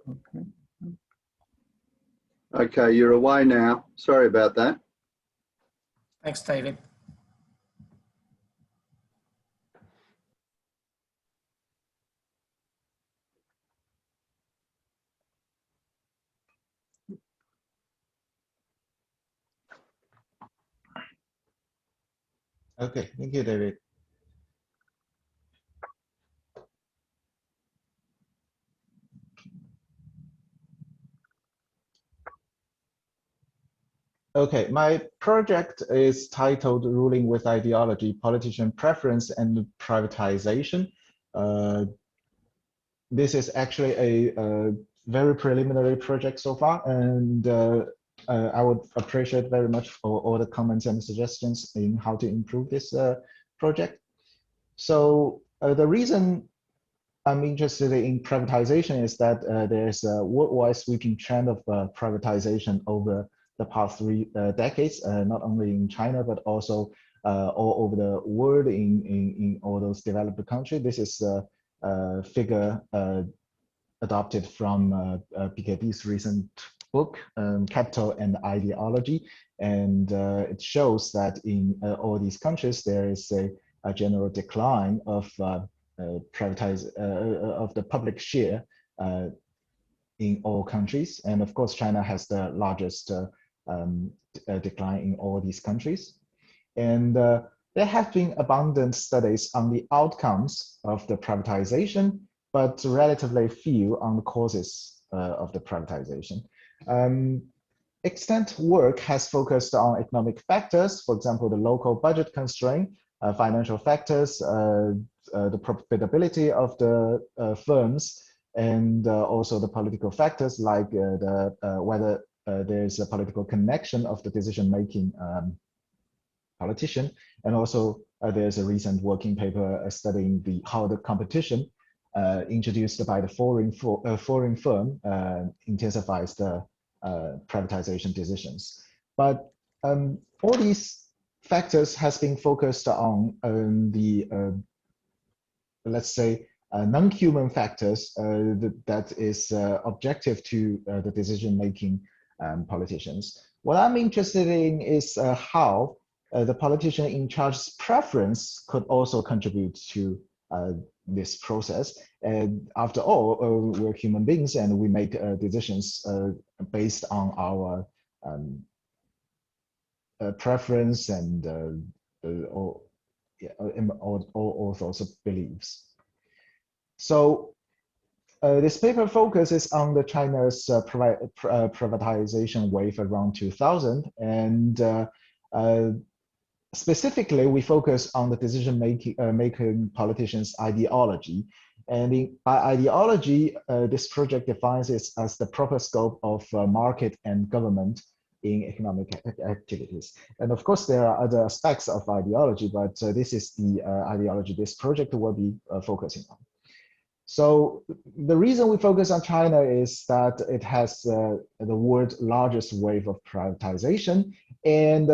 Okay. Okay, you're away now. Sorry about that. Thanks, David. Okay, thank you, David. Okay, my project is titled Ruling with Ideology, Politician Preference and Privatization. This is actually a very preliminary project so far, and I would appreciate very much for all the comments and suggestions in how to improve this project. So the reason I'm interested in privatization is that there's a worldwide sweeping trend of privatization over the past 3 decades, not only in China, but also all over the world in all those developed countries. This is a figure adopted from Piketty's recent book, Capital and Ideology. And it shows that in all these countries, there is a general decline of of the public share in all countries. And of course, China has the largest decline in all these countries. And there have been abundant studies on the outcomes of the privatization, but relatively few on the causes of the privatization. Extent work has focused on economic factors, for example, the local budget constraint, financial factors, the profitability of the firms, and also the political factors like whether there's a political connection of the decision-making politician, and also there's a recent working paper studying how the competition introduced by the foreign firm intensifies the privatization decisions. But all these factors has been focused on the let's say non-human factors that is objective to the decision-making politicians. What I'm interested in is how the politician in charge's preference could also contribute to this process. And after all, we're human beings and we make decisions based on our preference and all sorts of beliefs. So this paper focuses on the China's privatization wave around 2000, and specifically we focus on the decision-making politicians' ideology. And by ideology, this project defines it as the proper scope of market and government in economic activities. And of course, there are other aspects of ideology, but this is the ideology this project will be focusing on. So the reason we focus on China is that it has the world's largest wave of privatization. And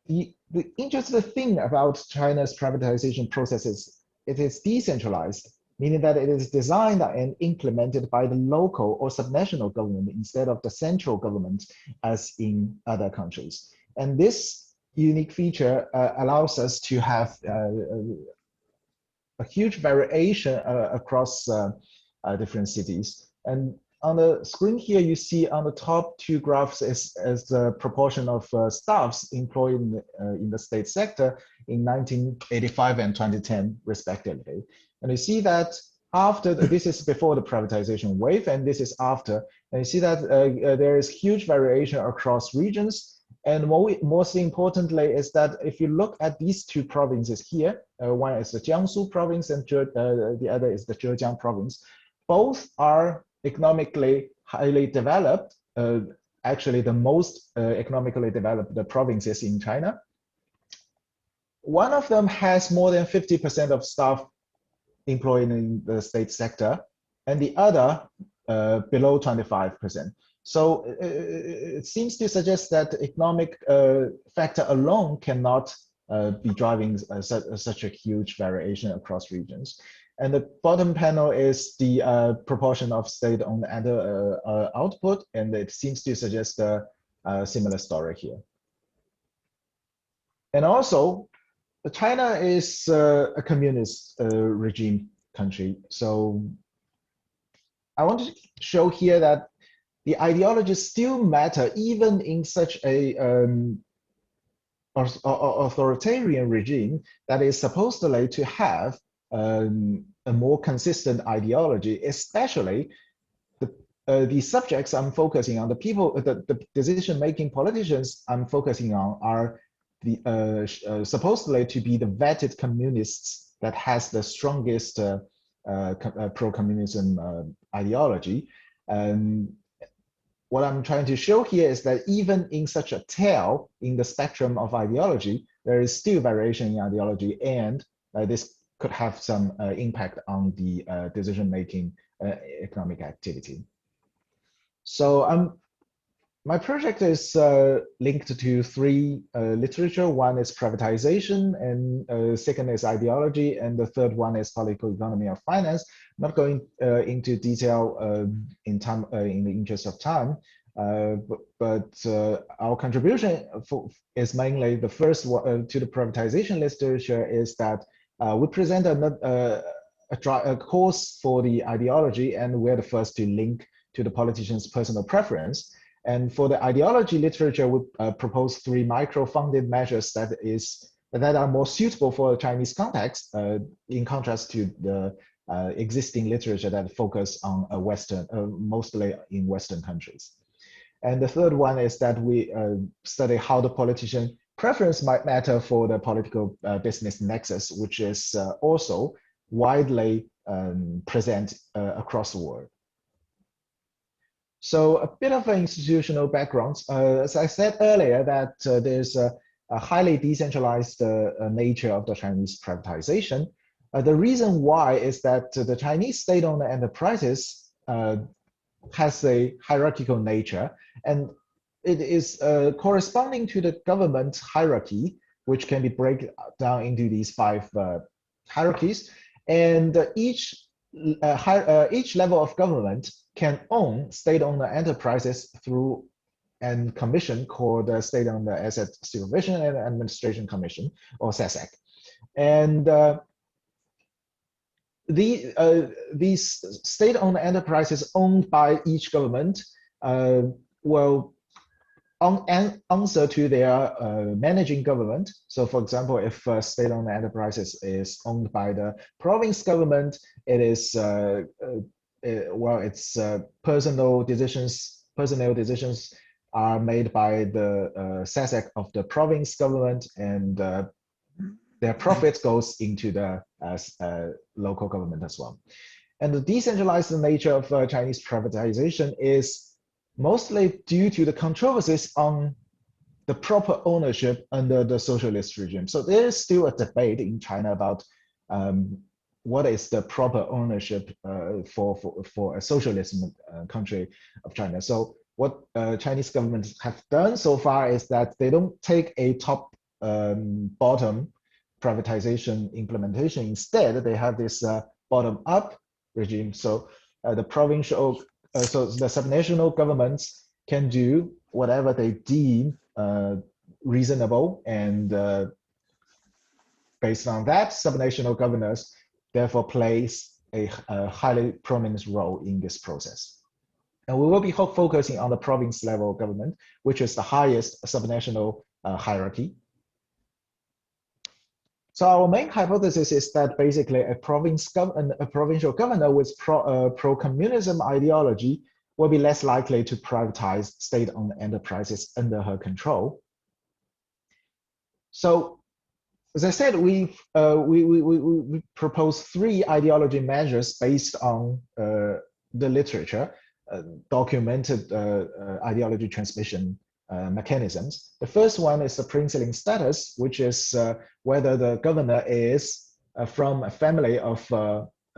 the interesting thing about China's privatization process is it is decentralized, meaning that it is designed and implemented by the local or subnational government instead of the central government as in other countries. And this unique feature allows us to have a huge variation across different cities. And on the screen here, you see on the top 2 graphs is the proportion of staffs employed in the state sector in 1985 and 2010, respectively. And you see that after, this is before the privatization wave, and this is after. And you see that there is huge variation across regions. And most importantly is that if you look at these 2 provinces here, one is the Jiangsu province and the other is the Zhejiang province. Both are economically highly developed, actually the most economically developed provinces in China. One of them has more than 50% of staff employed in the state sector, and the other below 25%. So it seems to suggest that economic factor alone cannot be driving such a huge variation across regions. And the bottom panel is the proportion of state-owned output, and it seems to suggest a similar story here. And also, China is a communist regime country. So I want to show here that the ideologies still matter even in such a authoritarian regime that is supposedly to have a more consistent ideology, especially the subjects I'm focusing on, the people, the decision-making politicians I'm focusing on are the supposedly to be the vetted communists that has the strongest pro-communism ideology. What I'm trying to show here is that even in such a tail in the spectrum of ideology, there is still variation in ideology, and this could have some impact on the decision-making economic activity. So my project is linked to three literature. One is privatization, and second is ideology, and the third one is political economy of finance. I'm not going into detail in the interest of time, but our contribution is mainly the first one to the privatization literature is that we present a course for the ideology, and we're the first to link to the politician's personal preference. And for the ideology literature, we propose three micro-funded measures that are more suitable for the Chinese context, in contrast to the existing literature that focus on mostly in Western countries. And the third one is that we study how the politician preference might matter for the political business nexus, which is also widely present across the world. So a bit of an institutional background. As I said earlier, that there's a highly decentralized nature of the Chinese privatization. The reason why is that the Chinese state-owned enterprises has a hierarchical nature, and it is corresponding to the government hierarchy, which can be broken down into these five hierarchies. And each level of government can own state-owned enterprises through a commission called the State-Owned Asset Supervision and Administration Commission, or SASAC. And these state-owned enterprises owned by each government will answer to their managing government. So for example, if state-owned enterprises is owned by the province government, it is its personnel decisions are made by the SASAC of the province government, and their profits goes into the local government as well. And the decentralized nature of Chinese privatization is mostly due to the controversies on the proper ownership under the socialist regime. So there is still a debate in China about what is the proper ownership for a socialist country of China. So what Chinese governments have done so far is that they don't take a top-bottom privatization implementation. Instead, they have this bottom-up regime. So the provincial, so the subnational governments can do whatever they deem reasonable, and based on that, subnational governors therefore plays a highly prominent role in this process. And we will be focusing on the province level government, which is the highest subnational hierarchy. So our main hypothesis is that basically a provincial governor with pro-communism ideology will be less likely to privatize state-owned enterprises under her control. So, as I said, we propose three ideology measures based on the literature, documented ideology transmission mechanisms. The first one is the princeling status, which is whether the governor is from a family of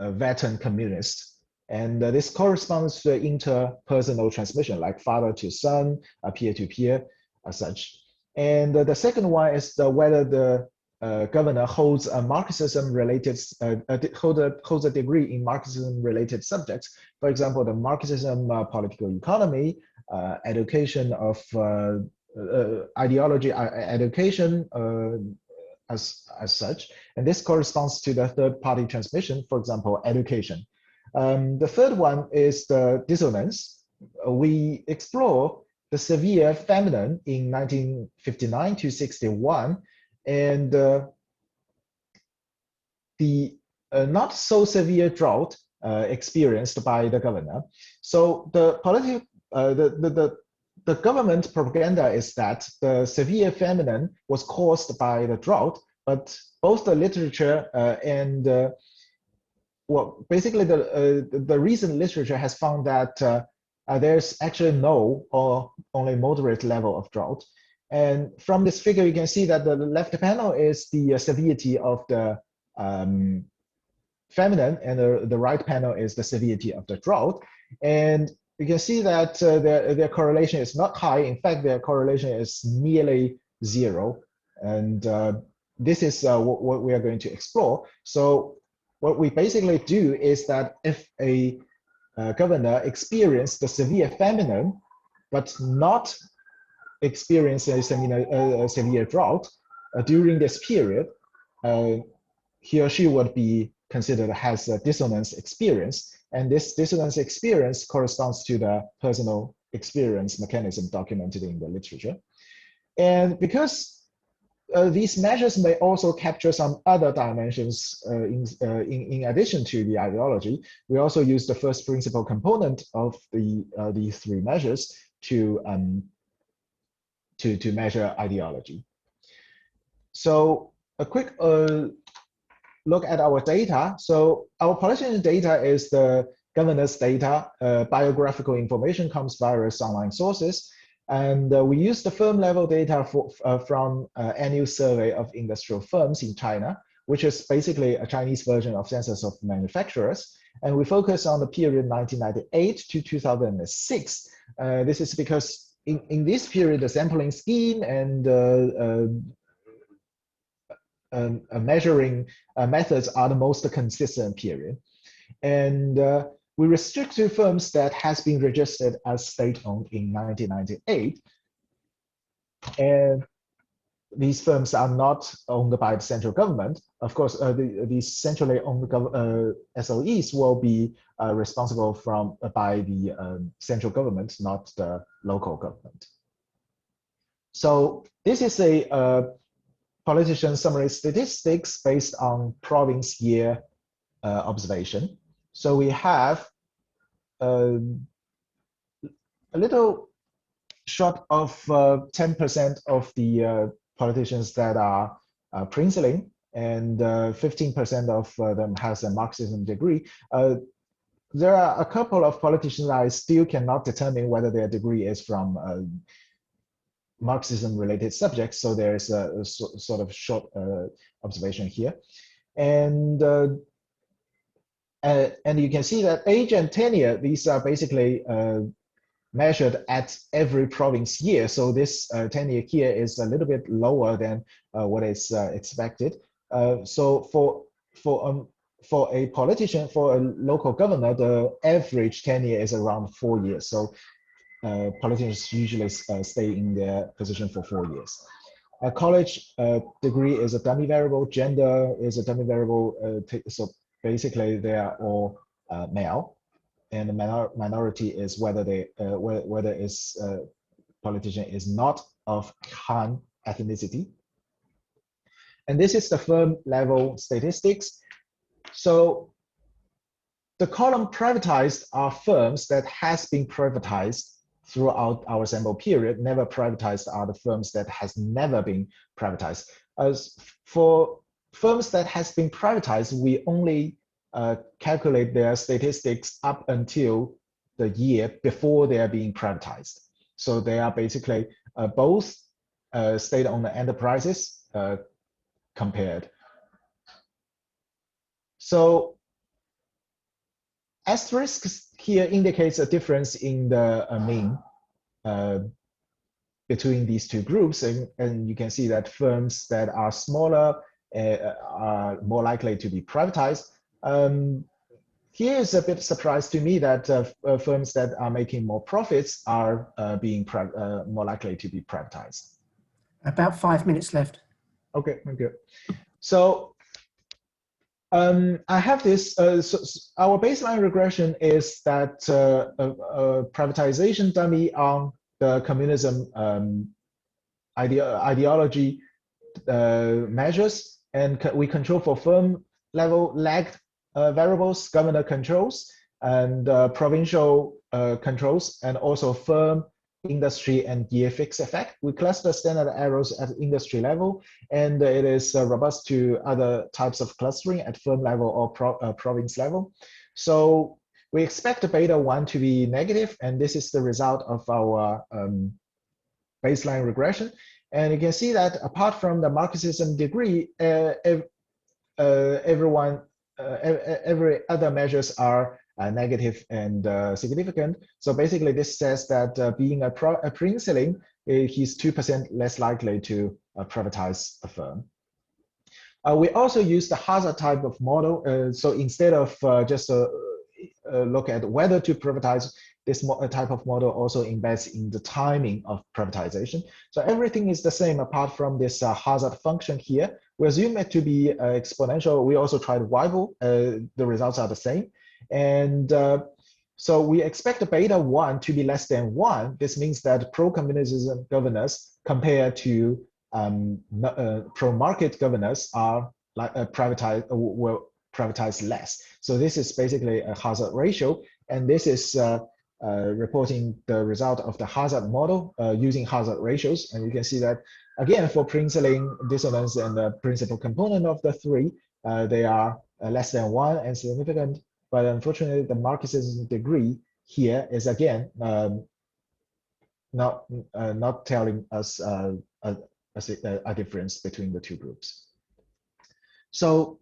veteran communists. And this corresponds to interpersonal transmission, like father to son, peer to peer, as such. And the second one is whether the governor holds a Marxism-related holds a degree in Marxism-related subjects. For example, the Marxism political economy, education of ideology, education as such, and this corresponds to the third-party transmission. For example, education. The third one is the dissonance. We explore the severe famine in 1959 to 61, and the not so severe drought experienced by the governor. So the the government propaganda is that the severe famine was caused by the drought, but both the literature and well, basically the recent literature has found that there's actually no or only moderate level of drought. And from this figure, you can see that the left panel is the severity of the famine, and the right panel is the severity of the drought. And you can see that their correlation is not high. In fact, their correlation is nearly zero. And this is what we are going to explore. So what we basically do is that if a governor experienced the severe famine, but not experience a severe drought during this period, he or she would be considered has a dissonance experience. And this dissonance experience corresponds to the personal experience mechanism documented in the literature. And because these measures may also capture some other dimensions in addition to the ideology, we also use the first principle component of these three measures to measure ideology. So a quick look at our data. So our politician data is the governor's data. Biographical information comes via online sources. And we use the firm level data from annual survey of industrial firms in China, which is basically a Chinese version of census of manufacturers. And we focus on the period 1998 to 2006. This is because in this period, the sampling scheme and measuring methods are the most consistent period. And we restrict to firms that has been registered as state-owned in 1998. And these firms are not owned by the central government. Of course, these centrally owned SOEs will be responsible by the central government, not the local government. So this is a politician summary statistics based on province year observation. So we have a little short of 10% of the politicians that are princeling, and 15% of them has a Marxism degree. There are a couple of politicians I still cannot determine whether their degree is from Marxism-related subjects, so there is a sort of short observation here. And you can see that age and tenure, these are basically measured at every province year. So this tenure here is a little bit lower than what is expected. So for a politician, for a local governor, the average tenure is around 4 years. So politicians usually stay in their position for 4 years. A college degree is a dummy variable, gender is a dummy variable, so basically they are all male, and the minority is whether politician is not of Han ethnicity. And this is the firm level statistics. So the column privatized are firms that has been privatized throughout our sample period. Never privatized are the firms that has never been privatized. As for firms that has been privatized, we only calculate their statistics up until the year before they are being privatized. So they are basically both state-owned enterprises compared. So asterisk here indicates a difference in the mean between these two groups, and you can see that firms that are smaller are more likely to be privatized. Here is a bit surprise to me that firms that are making more profits are being more likely to be privatized. About 5 minutes left. Okay, good. So I have this, so our baseline regression is that a privatization dummy on the communism ideology measures, and we control for firm level lagged variables, governor controls, and provincial controls, and also firm, industry, and year fixed effect. We cluster standard errors at industry level, and it is robust to other types of clustering at firm level or province level. So we expect the beta 1 to be negative, and this is the result of our baseline regression. And you can see that apart from the Marxism degree, every other measures are negative and significant. So basically, this says that being a princeling, he's 2% less likely to privatize a firm. We also use the hazard type of model. So instead of just look at whether to privatize, this type of model also embeds in the timing of privatization. So everything is the same apart from this hazard function here. We assume it to be exponential. We also tried Weibull. The results are the same. And so we expect the beta 1 to be less than 1. This means that pro-communism governors compared to pro-market governors are like will privatize less. So this is basically a hazard ratio. And this is reporting the result of the hazard model using hazard ratios. And you can see that, again, for Princeling, dissonance, and the principal component of the three, they are less than 1 and significant. But unfortunately, the Marxism degree here is, again, not telling us a difference between the two groups. So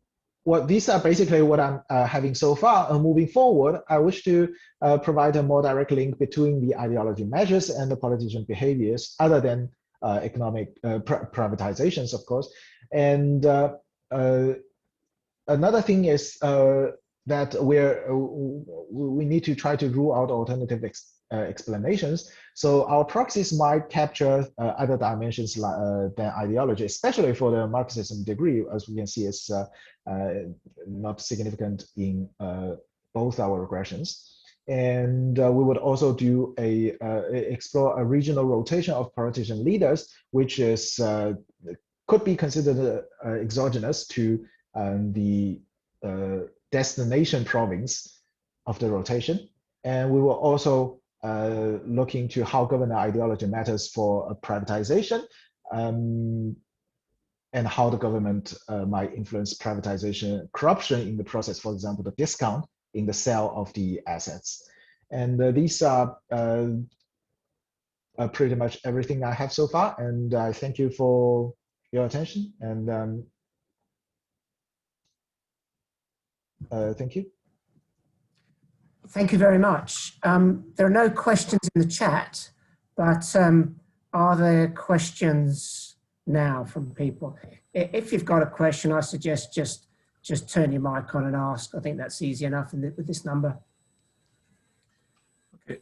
these are basically what I'm having so far. Moving forward, I wish to provide a more direct link between the ideology measures and the politician behaviors, other than economic privatizations, of course. And another thing is that we need to try to rule out alternative explanations. So our proxies might capture other dimensions than ideology, especially for the Marxism degree, as we can see, is not significant in both our regressions. And we would also do explore a regional rotation of politician leaders, which is could be considered exogenous to the destination province of the rotation. And we will also look into how government ideology matters for privatization, and how the government might influence privatization, corruption in the process, for example, the discount in the sale of the assets. And these are pretty much everything I have so far. And I thank you for your attention. And thank you. Thank you very much. There are no questions in the chat, but are there questions now from people? If you've got a question, I suggest just turn your mic on and ask. I think that's easy enough with this number. Okay.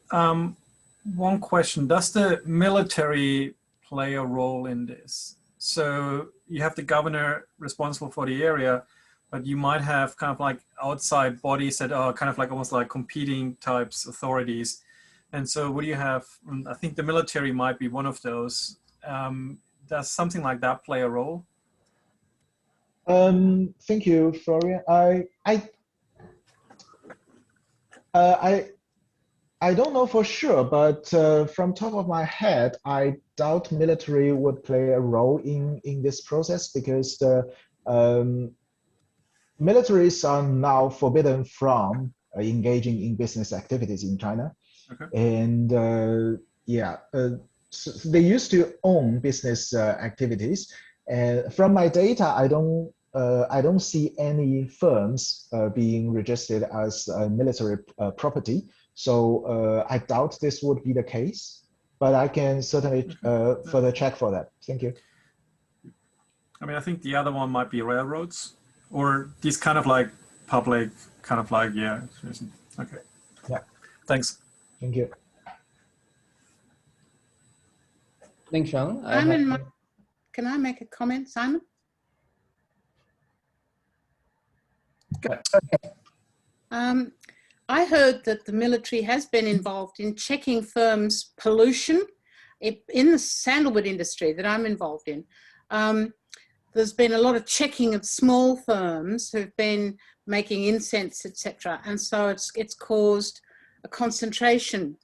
One question: does the military play a role in this? So you have the governor responsible for the area, but you might have kind of like outside bodies that are kind of like almost like competing types authorities. And so what do you have? I think the military might be one of those. Does something like that play a role? Thank you, Florian. I don't know for sure, but from top of my head, I doubt military would play a role in this process, because the militaries are now forbidden from engaging in business activities in China. Okay. And so they used to own business activities. And from my data, I don't see any firms being registered as military property. So I doubt this would be the case. but I can certainly further check for that. Thank you. I mean, I think the other one might be railroads, or these kind of like public, kind of like, yeah. Okay. Yeah. Thanks. Thank you. Linxiang, Can I make a comment, Simon? I heard that the military has been involved in checking firms' pollution in the sandalwood industry that I'm involved in. There's been a lot of checking of small firms who've been making incense, etc., and so it's caused a concentration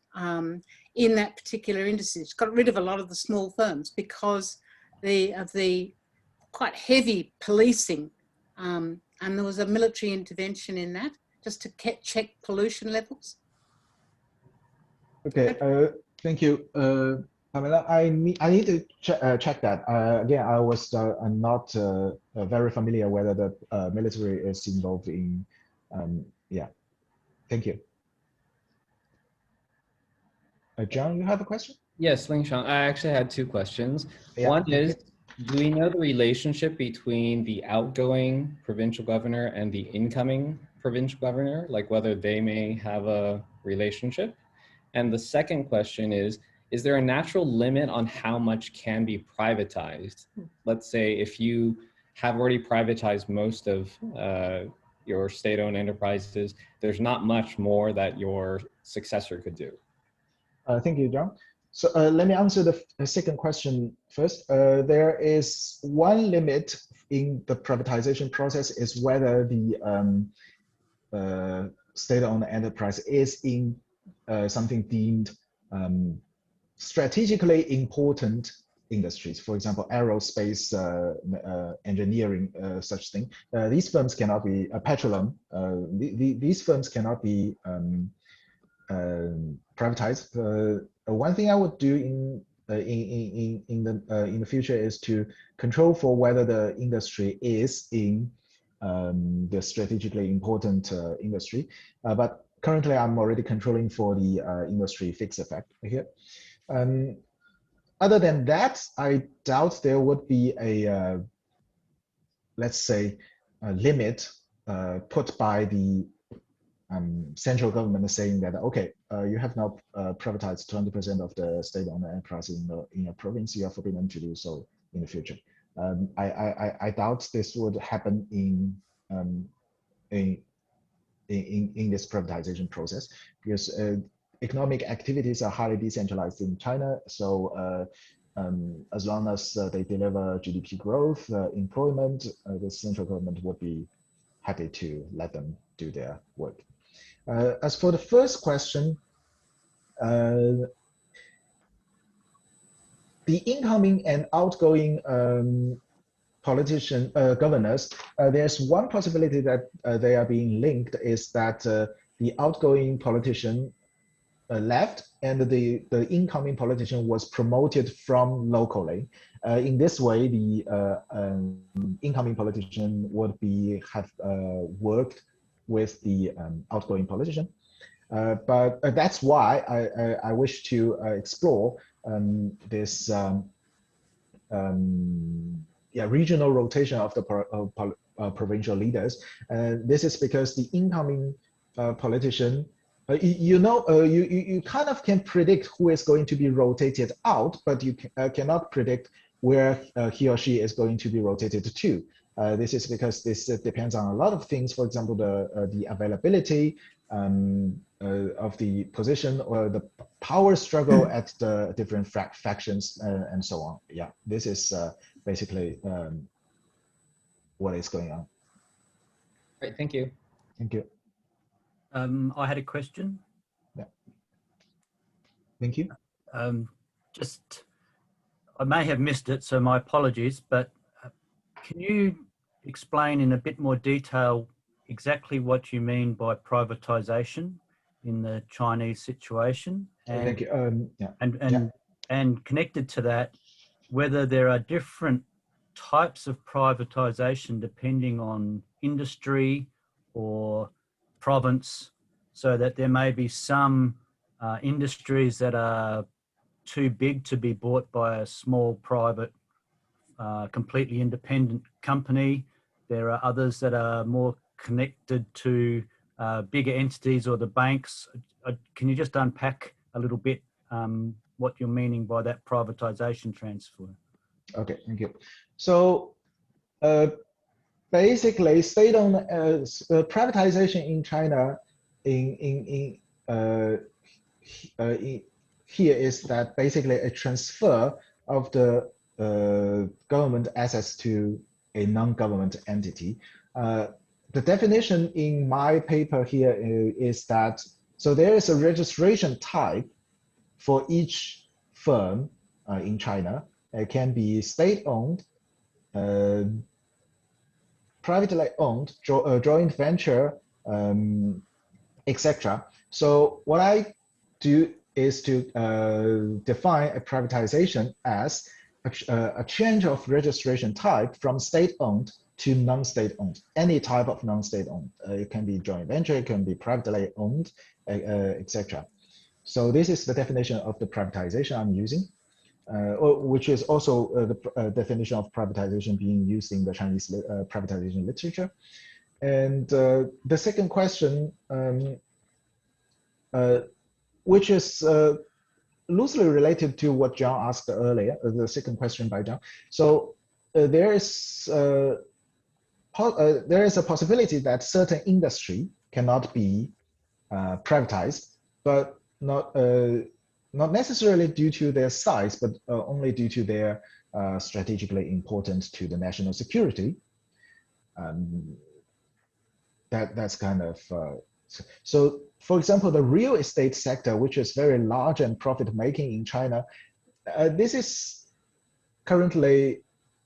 in that particular industry. It's got rid of a lot of the small firms because of the quite heavy policing, and there was a military intervention in that just to check pollution levels. Okay, thank you. Pamela, I need to check that. Again, I was not very familiar whether the military is involved in, yeah, thank you. John, you have a question? yes, Linxiang, I actually had two questions. Yeah, One is, do we know the relationship between the outgoing provincial governor and the incoming provincial governor, like whether they may have a relationship? And the second question is there a natural limit on how much can be privatized? Let's say if you have already privatized most of your state-owned enterprises, there's not much more that your successor could do. Thank you, John. So let me answer the second question first. There is one limit in the privatization process is whether the state-owned enterprise is in something deemed strategically important industries, for example, aerospace, engineering, such thing. These firms cannot be petroleum. These firms cannot be privatized. One thing I would do in the future is to control for whether the industry is in the strategically important industry. But currently, I'm already controlling for the industry fixed effect here. Other than that, I doubt there would be a, let's say, a limit put by the central government saying that, okay, you have now privatized 20% of the state-owned enterprise in a province, you are forbidden to do so in the future. I doubt this would happen in this privatization process, because economic activities are highly decentralized in China. So as long as they deliver GDP growth, employment, the central government would be happy to let them do their work. As for the first question, the incoming and outgoing governors, there's one possibility that they are being linked, is that the outgoing politician left and the incoming politician was promoted from locally. In this way, the incoming politician would have worked with the outgoing politician. But that's why I wish to explore this regional rotation of the provincial leaders. This is because the incoming politician, you kind of can predict who is going to be rotated out, but you cannot predict where he or she is going to be rotated to. This is because this depends on a lot of things. For example, the availability of the position or the power struggle at the different factions and so on. Yeah, this is basically what is going on. Great, thank you. Thank you. I had a question. Yeah. Thank you. I may have missed it, so my apologies, but can you explain in a bit more detail exactly what you mean by privatization in the Chinese situation? And, thank you. And connected to that, whether there are different types of privatization depending on industry or province, so that there may be some industries that are too big to be bought by a small private, completely independent company. There are others that are more connected to bigger entities or the banks. Can you just unpack a little bit what you're meaning by that privatization transfer? Okay, thank you. So basically, state-owned privatization in China here is that basically a transfer of the government assets to a non-government entity. The definition in my paper here is that, so there is a registration type for each firm in China. It can be state-owned, privately owned, joint venture, etc. So what I do is to define a privatization as a change of registration type from state-owned to non-state-owned, any type of non-state-owned. It can be joint venture, it can be privately owned, etc. So this is the definition of the privatization I'm using, which is also the definition of privatization being used in the Chinese privatization literature. And the second question, which is loosely related to what John asked earlier, the second question by John. So there is a possibility that certain industry cannot be privatized, but not necessarily due to their size, but only due to their strategically important to the national security. That's kind of so. For example, the real estate sector, which is very large and profit-making in China, this is currently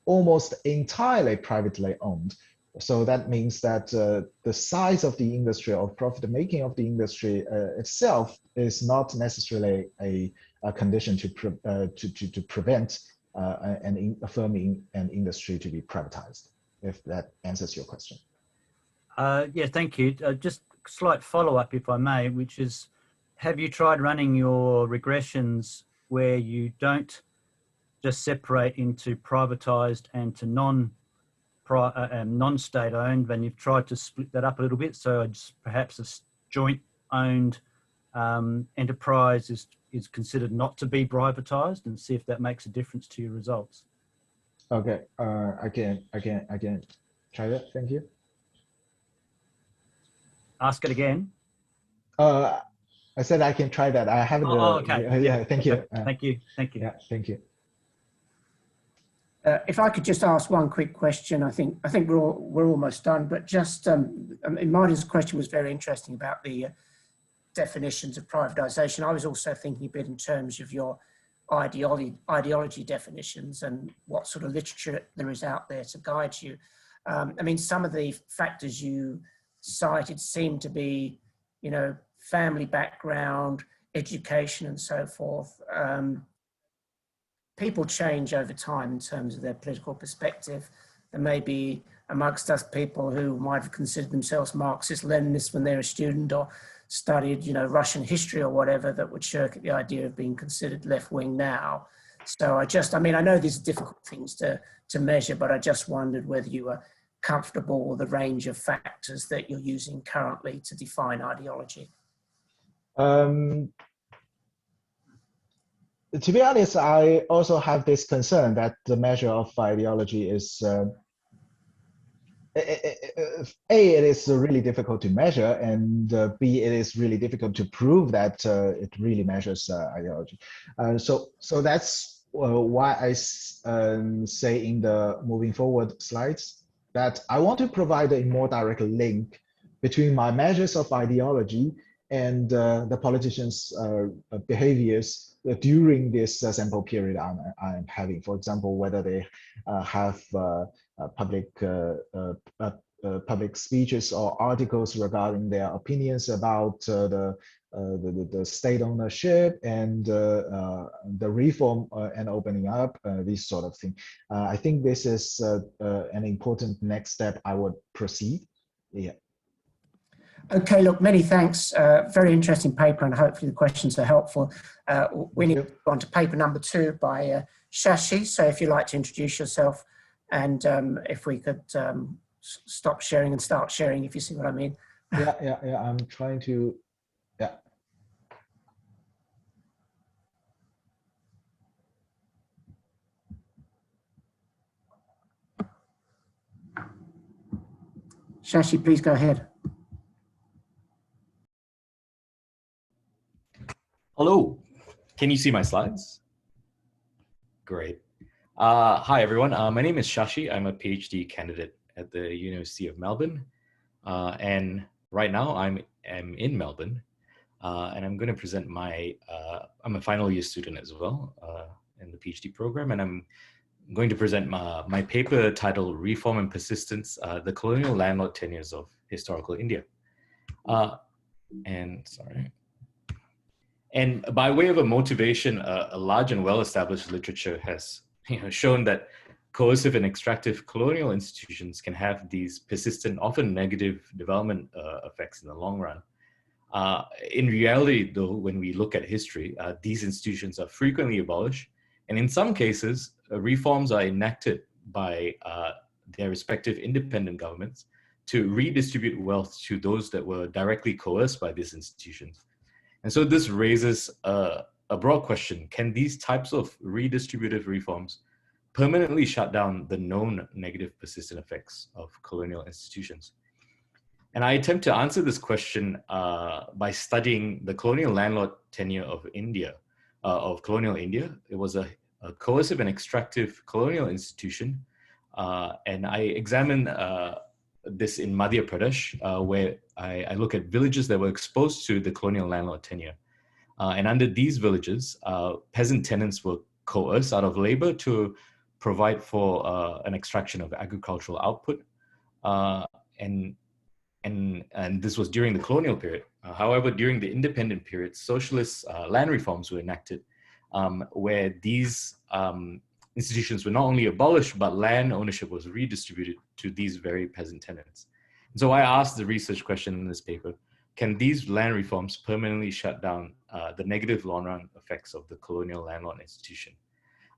almost entirely privately owned. So that means that the size of the industry or profit-making of the industry itself is not necessarily a condition to prevent a firm in an industry to be privatized, if that answers your question. Yeah, thank you. Just slight follow-up, if I may, which is, have you tried running your regressions where you don't just separate into privatized and to non-state owned, and you've tried to split that up a little bit, so it's perhaps a joint owned enterprise is considered not to be privatized, and see if that makes a difference to your results? Okay, I can try that. Thank you. Ask it again. I said I can try that. I haven't. Okay. Yeah, thank you. Thank you. Thank you. Yeah, thank you. If I could just ask one quick question, I think we're almost done. But just, Martin's question was very interesting about the definitions of privatization. I was also thinking a bit in terms of your ideology definitions and what sort of literature there is out there to guide you. I mean, some of the factors you cited seem to be, you know, family background, education, and so forth. People change over time in terms of their political perspective. There may be amongst us people who might have considered themselves Marxist Leninists when they were a student, or studied, you know, Russian history or whatever, that would shirk at the idea of being considered left-wing now. So I mean, I know these are difficult things to measure, but I just wondered whether you were comfortable with the range of factors that you're using currently to define ideology. To be honest, I also have this concern that the measure of ideology is, it is really difficult to measure, and B, it is really difficult to prove that it really measures ideology. So that's why I say in the moving forward slides that I want to provide a more direct link between my measures of ideology and the politicians' behaviors during this sample period I'm having. For example, whether they have public speeches or articles regarding their opinions about the state ownership and the reform and opening up, this sort of thing. I think this is an important next step I would proceed. Yeah. Okay, look, many thanks. Very interesting paper, and hopefully the questions are helpful. We need to go on to paper number 2 by Sashi. So if you'd like to introduce yourself, and if we could stop sharing and start sharing, if you see what I mean. Yeah. I'm trying to, yeah. Sashi, please go ahead. Hello, can you see my slides? Great. Hi, everyone. My name is Sashi. I'm a PhD candidate at the University of Melbourne. And right now I'm in Melbourne. And I'm going to present my, I'm a final year student as well in the PhD program. And I'm going to present my paper titled Reform and Persistence, the Colonial Landlord Tenures of Historical India. And by way of a motivation, a large and well-established literature has shown that coercive and extractive colonial institutions can have these persistent, often negative development effects in the long run. In reality, though, when we look at history, these institutions are frequently abolished, and in some cases, reforms are enacted by their respective independent governments to redistribute wealth to those that were directly coerced by these institutions. And so this raises a broad question: can these types of redistributive reforms permanently shut down the known negative persistent effects of colonial institutions? And I attempt to answer this question by studying the colonial landlord tenure of India, of colonial India. It was a coercive and extractive colonial institution. And I examine this in Madhya Pradesh, where I look at villages that were exposed to the colonial landlord tenure. And under these villages, peasant tenants were coerced out of labor to provide for an extraction of agricultural output. And this was during the colonial period. However, during the independent period, socialist land reforms were enacted, where these institutions were not only abolished, but land ownership was redistributed to these very peasant tenants. And so I asked the research question in this paper: can these land reforms permanently shut down the negative long-run effects of the colonial landlord institution?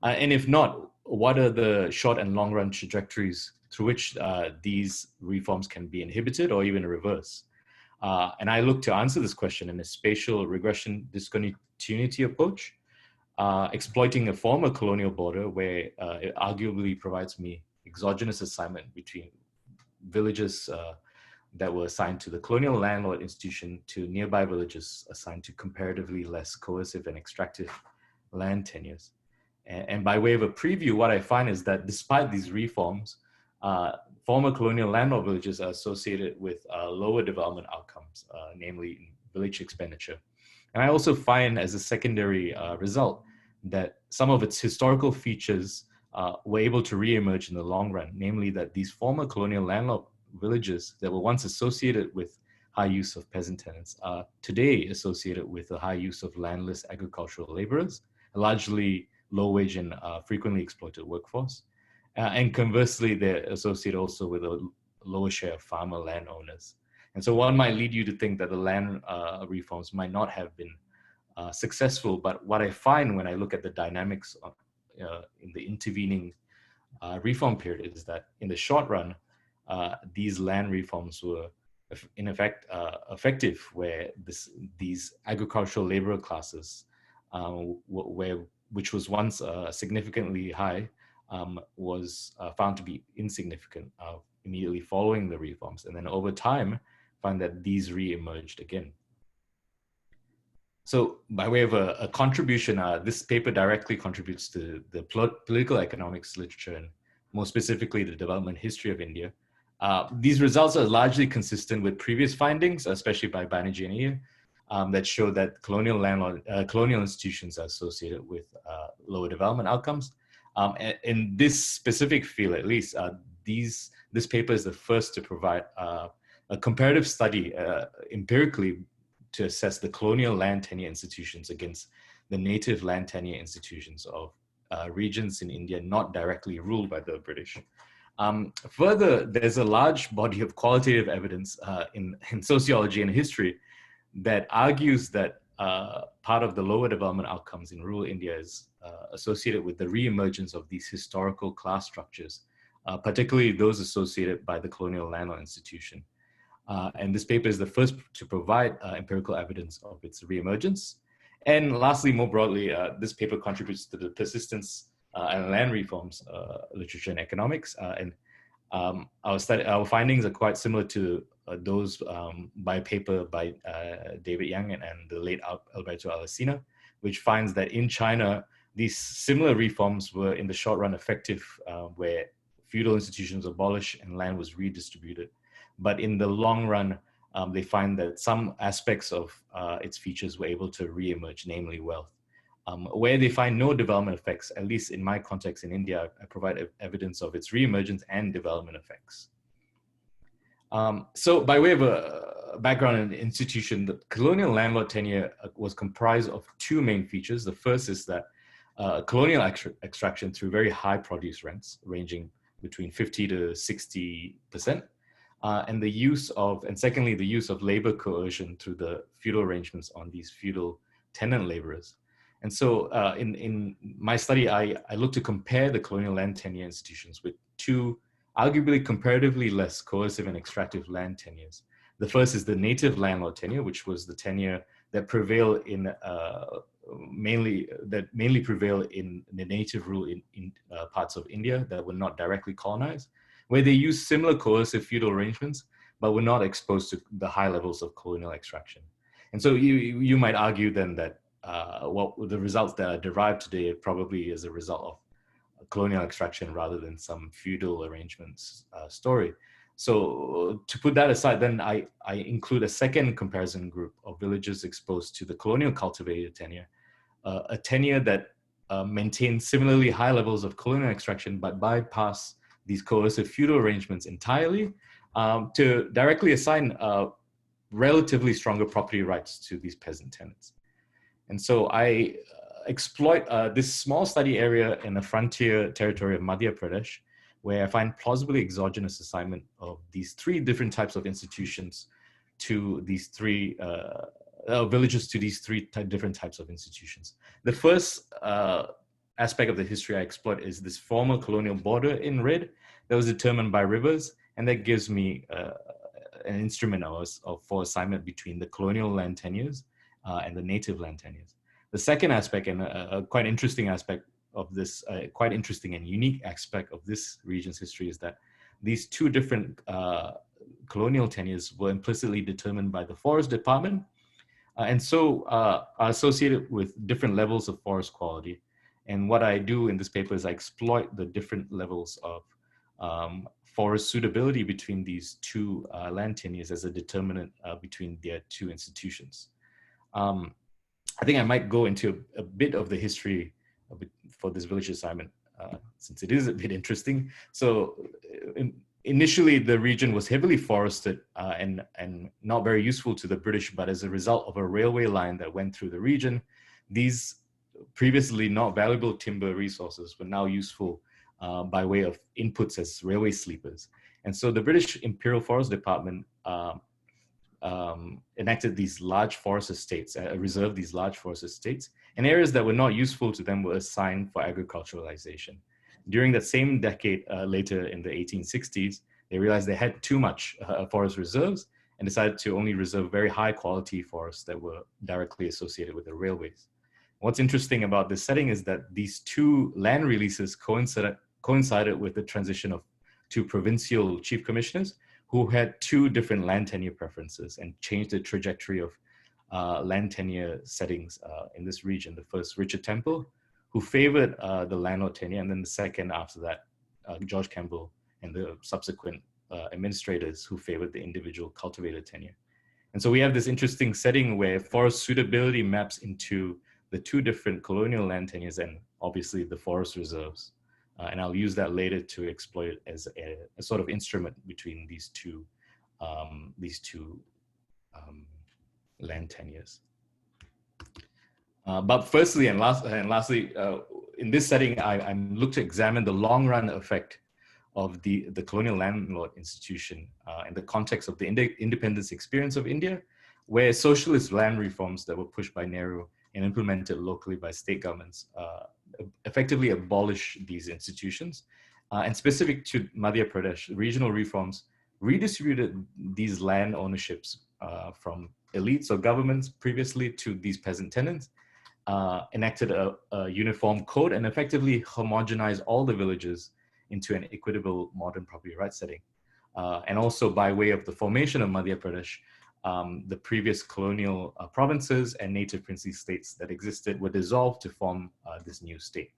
And if not, what are the short and long-run trajectories through which these reforms can be inhibited or even reversed? And I look to answer this question in a spatial regression discontinuity approach, exploiting a former colonial border where it arguably provides me exogenous assignment between villages that were assigned to the colonial landlord institution to nearby villages assigned to comparatively less coercive and extractive land tenures. And by way of a preview, what I find is that despite these reforms, former colonial landlord villages are associated with lower development outcomes, namely village expenditure. And I also find as a secondary result that some of its historical features were able to re-emerge in the long run, namely that these former colonial landlord villages that were once associated with high use of peasant tenants are today associated with the high use of landless agricultural laborers, a largely low-wage and frequently exploited workforce. And conversely, they're associated also with a lower share of farmer landowners. And so one might lead you to think that the land reforms might not have been successful, but what I find when I look at the dynamics in the intervening reform period is that in the short run, these land reforms were in effect effective, where these agricultural laborer classes, which was once significantly high, was found to be insignificant immediately following the reforms. And then over time, find that these re-emerged again. So by way of a contribution, this paper directly contributes to the political economics literature and more specifically the development history of India. These results are largely consistent with previous findings, especially by Banerjee and Yean, that show that colonial institutions are associated with lower development outcomes. In this specific field, at least, this paper is the first to provide a comparative study empirically to assess the colonial land tenure institutions against the native land tenure institutions of regions in India not directly ruled by the British. Further, there's a large body of qualitative evidence in sociology and history that argues that part of the lower development outcomes in rural India is associated with the re-emergence of these historical class structures, particularly those associated by the colonial landlord institution. And this paper is the first to provide empirical evidence of its re-emergence. And lastly, more broadly, this paper contributes to the persistence and land reforms literature in economics. Our findings are quite similar to those by a paper by David Yang and the late Alberto Alesina, which finds that in China, these similar reforms were in the short run effective, where feudal institutions abolished and land was redistributed. But in the long run, they find that some aspects of its features were able to re-emerge, namely wealth. Where they find no development effects, at least in my context in India, I provide evidence of its re-emergence and development effects. So by way of a background in the institution, the colonial landlord tenure was comprised of two main features. The first is that colonial extraction through very high produce rents, ranging between 50 to 60%. And secondly, the use of labor coercion through the feudal arrangements on these feudal tenant laborers. And so in my study, I looked to compare the colonial land tenure institutions with two arguably comparatively less coercive and extractive land tenures. The first is the native landlord tenure, which was the tenure that prevailed in mainly prevailed in the native rule in parts of India that were not directly colonized, where they used similar coercive feudal arrangements, but were not exposed to the high levels of colonial extraction. And so you might argue then that the results that are derived today probably is a result of colonial extraction rather than some feudal arrangements story. So to put that aside, then I include a second comparison group of villages exposed to the colonial cultivated tenure, a tenure that maintained similarly high levels of colonial extraction, but bypass these coercive feudal arrangements entirely to directly assign relatively stronger property rights to these peasant tenants. And so I exploit this small study area in the frontier territory of Madhya Pradesh, where I find plausibly exogenous assignment of these three different types of institutions to these three villages to these three different types of institutions. The first aspect of the history I exploit is this former colonial border in red that was determined by rivers, and that gives me an instrument for assignment between the colonial land tenures and the native land tenures. The second aspect, and a quite interesting aspect of this, quite interesting and unique aspect of this region's history, is that these two different colonial tenures were implicitly determined by the forest department, and so are associated with different levels of forest quality. And what I do in this paper is I exploit the different levels of forest suitability between these two land tenures as a determinant between their two institutions. I think I might go into a bit of the history for this village assignment, since it is a bit interesting. So initially, the region was heavily forested and not very useful to the British, but as a result of a railway line that went through the region, these previously not valuable timber resources were now useful by way of inputs as railway sleepers. And so the British Imperial Forest Department enacted these large forest estates, reserved these large forest estates, and areas that were not useful to them were assigned for agriculturalization. During that same decade, later in the 1860s, they realized they had too much forest reserves and decided to only reserve very high quality forests that were directly associated with the railways. What's interesting about this setting is that these two land releases coincided with the transition of two provincial chief commissioners who had two different land tenure preferences and changed the trajectory of land tenure settings in this region. The first, Richard Temple, who favored the landlord tenure, and then the second after that, George Campbell and the subsequent administrators who favored the individual cultivated tenure. And so we have this interesting setting where forest suitability maps into the two different colonial land tenures and obviously the forest reserves. And I'll use that later to exploit it as a sort of instrument between these two land tenures. But firstly and lastly, in this setting, I look to examine the long run effect of the colonial landlord institution in the context of the independence experience of India, where socialist land reforms that were pushed by Nehru and implemented locally by state governments effectively abolish these institutions. And specific to Madhya Pradesh, regional reforms redistributed these land ownerships from elites or governments previously to these peasant tenants, enacted a uniform code, and effectively homogenized all the villages into an equitable modern property rights setting. And also by way of the formation of Madhya Pradesh, the previous colonial provinces and native princely states that existed were dissolved to form this new state.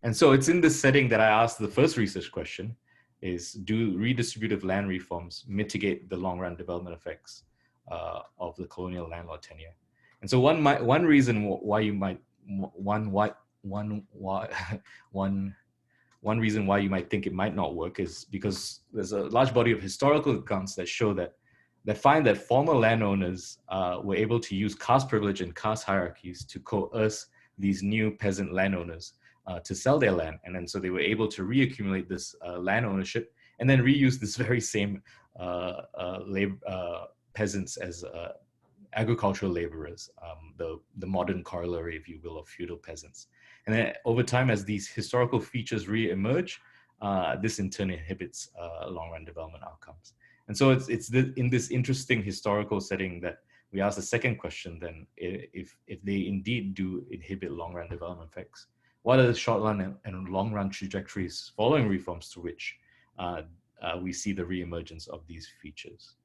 And so it's in this setting that I asked the first research question is, do redistributive land reforms mitigate the long-run development effects of the colonial landlord tenure? And so one reason why you might think it might not work is because there's a large body of historical accounts that show that find that former landowners were able to use caste privilege and caste hierarchies to coerce these new peasant landowners to sell their land. And then so they were able to reaccumulate this land ownership and then reuse this very same peasants as agricultural laborers, the modern corollary, if you will, of feudal peasants. And then over time, as these historical features re-emerge, this in turn inhibits long-run development outcomes. And so it's in this interesting historical setting that we ask the second question then, if they indeed do inhibit long-run development effects, what are the short-run and long-run trajectories following reforms to which we see the re-emergence of these features?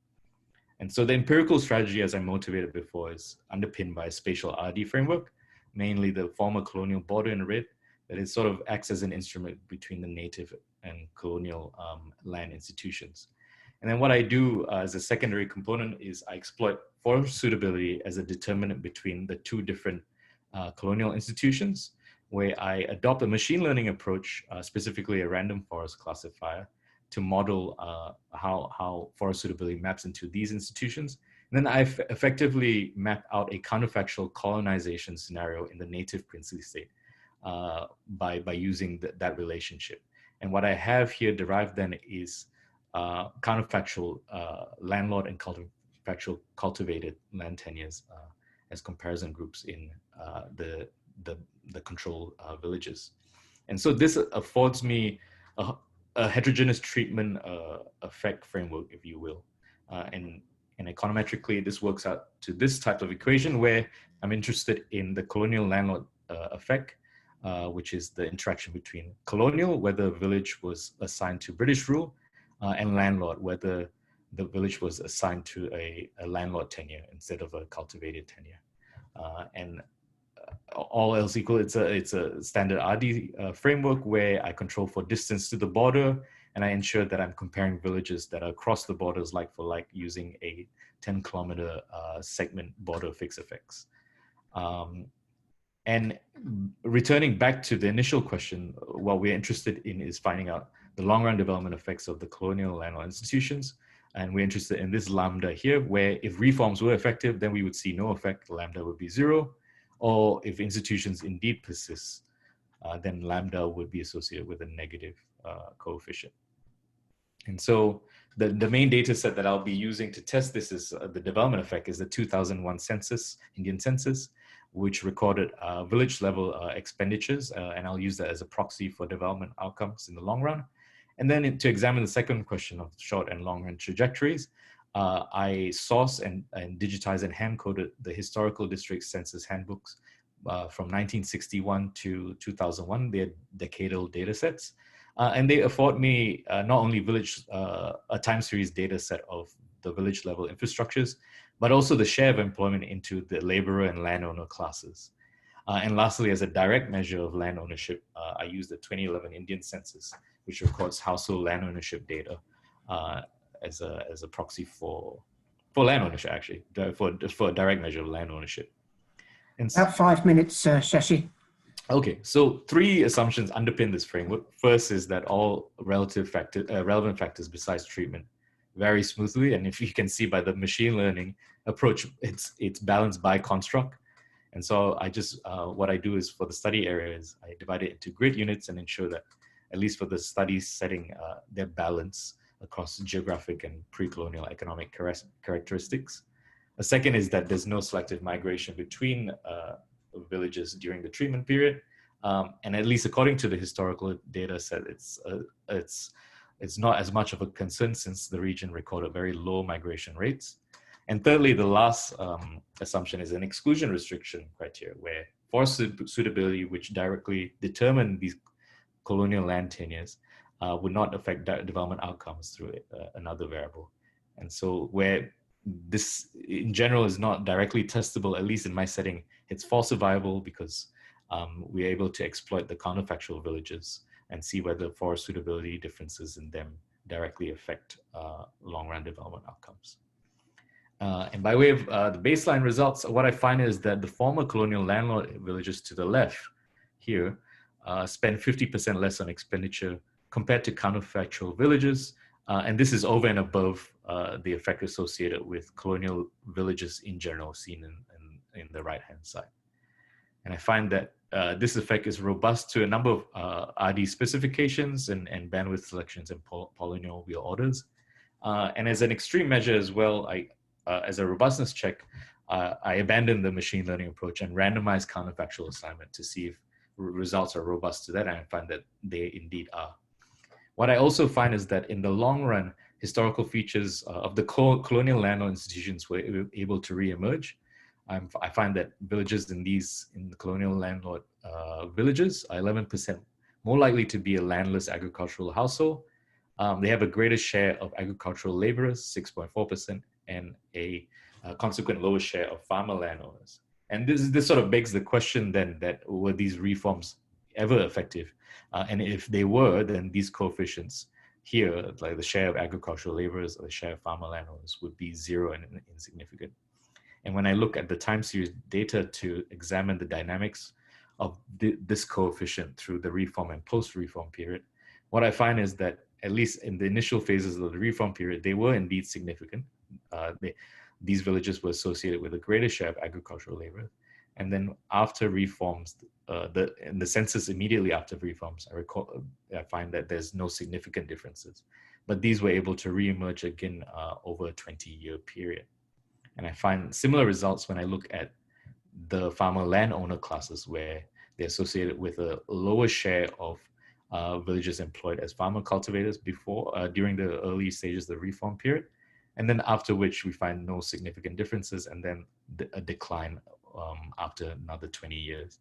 And so the empirical strategy, as I motivated before, is underpinned by a spatial RD framework, mainly the former colonial border in red, that it sort of acts as an instrument between the native and colonial land institutions. And then what I do as a secondary component is I exploit forest suitability as a determinant between the two different colonial institutions, where I adopt a machine learning approach, specifically a random forest classifier, to model how forest suitability maps into these institutions. And then I effectively map out a counterfactual colonization scenario in the native princely state by using that relationship. And what I have here derived then is counterfactual landlord and counterfactual cultivated land tenures as comparison groups in the control villages. And so this affords me a heterogeneous treatment effect framework, if you will. And econometrically, this works out to this type of equation where I'm interested in the colonial landlord effect, which is the interaction between colonial, whether a village was assigned to British rule, and landlord, whether the village was assigned to a landlord tenure instead of a cultivated tenure. And all else equal, it's a standard RD framework where I control for distance to the border, and I ensure that I'm comparing villages that are across the borders like for like using a 10-kilometer segment border fixed effects. And returning back to the initial question, what we're interested in is finding out the long-run development effects of the colonial landlord institutions. And we're interested in this lambda here, where if reforms were effective, then we would see no effect, lambda would be 0. Or if institutions indeed persist, then lambda would be associated with a negative coefficient. And so the main data set that I'll be using to test this is the development effect is the 2001 census, Indian census, which recorded village level expenditures. And I'll use that as a proxy for development outcomes in the long run. And then to examine the second question of short and long run trajectories, I sourced and digitized and hand-coded the historical district census handbooks from 1961 to 2001. They're decadal data sets. And they afford me not only a time series data set of the village level infrastructures, but also the share of employment into the laborer and landowner classes. And lastly, as a direct measure of land ownership, I use the 2011 Indian census, which records household land ownership data as a proxy for land ownership, actually, for a direct measure of land ownership. And about 5 minutes, Sashi. Okay, so 3 assumptions underpin this framework. First is that all relevant factors besides treatment vary smoothly, and if you can see by the machine learning approach, it's balanced by construct. And so I just what I do is for the study areas, I divide it into grid units and ensure that at least for the studies setting their balance across geographic and pre-colonial economic characteristics. A second is that there's no selective migration between villages during the treatment period. And at least according to the historical data set, it's not as much of a concern since the region recorded very low migration rates. And thirdly, the last assumption is an exclusion restriction criteria where forest suitability, which directly determine these colonial land tenures, would not affect development outcomes through another variable. And so where this in general is not directly testable, at least in my setting, it's falsifiable because we're able to exploit the counterfactual villages and see whether forest suitability differences in them directly affect long-run development outcomes. And by way of the baseline results, what I find is that the former colonial landlord villages to the left here spend 50% less on expenditure compared to counterfactual villages. And this is over and above the effect associated with colonial villages in general seen in the right-hand side. And I find that this effect is robust to a number of RD specifications and bandwidth selections and polynomial orders. And as an extreme measure as well, as a robustness check, I abandoned the machine learning approach and randomized counterfactual assignment to see if results are robust to that, and I find that they indeed are. What I also find is that in the long run, historical features of the colonial landlord institutions were able to re-emerge. I find that villages in the colonial landlord villages are 11% more likely to be a landless agricultural household. They have a greater share of agricultural laborers, 6.4%, and a consequent lower share of farmer landowners. And this sort of begs the question then that were these reforms ever effective? And if they were, then these coefficients here, like the share of agricultural laborers or the share of farmer landowners, would be 0 and insignificant. And when I look at the time series data to examine the dynamics of this coefficient through the reform and post-reform period, what I find is that at least in the initial phases of the reform period, they were indeed significant. These villages were associated with a greater share of agricultural labor. And then after reforms, in the census immediately after reforms, I find that there's no significant differences. But these were able to re-emerge again over a 20-year period. And I find similar results when I look at the farmer landowner classes, where they're associated with a lower share of villages employed as farmer cultivators during the early stages of the reform period. And then after which we find no significant differences, and then a decline after another 20 years.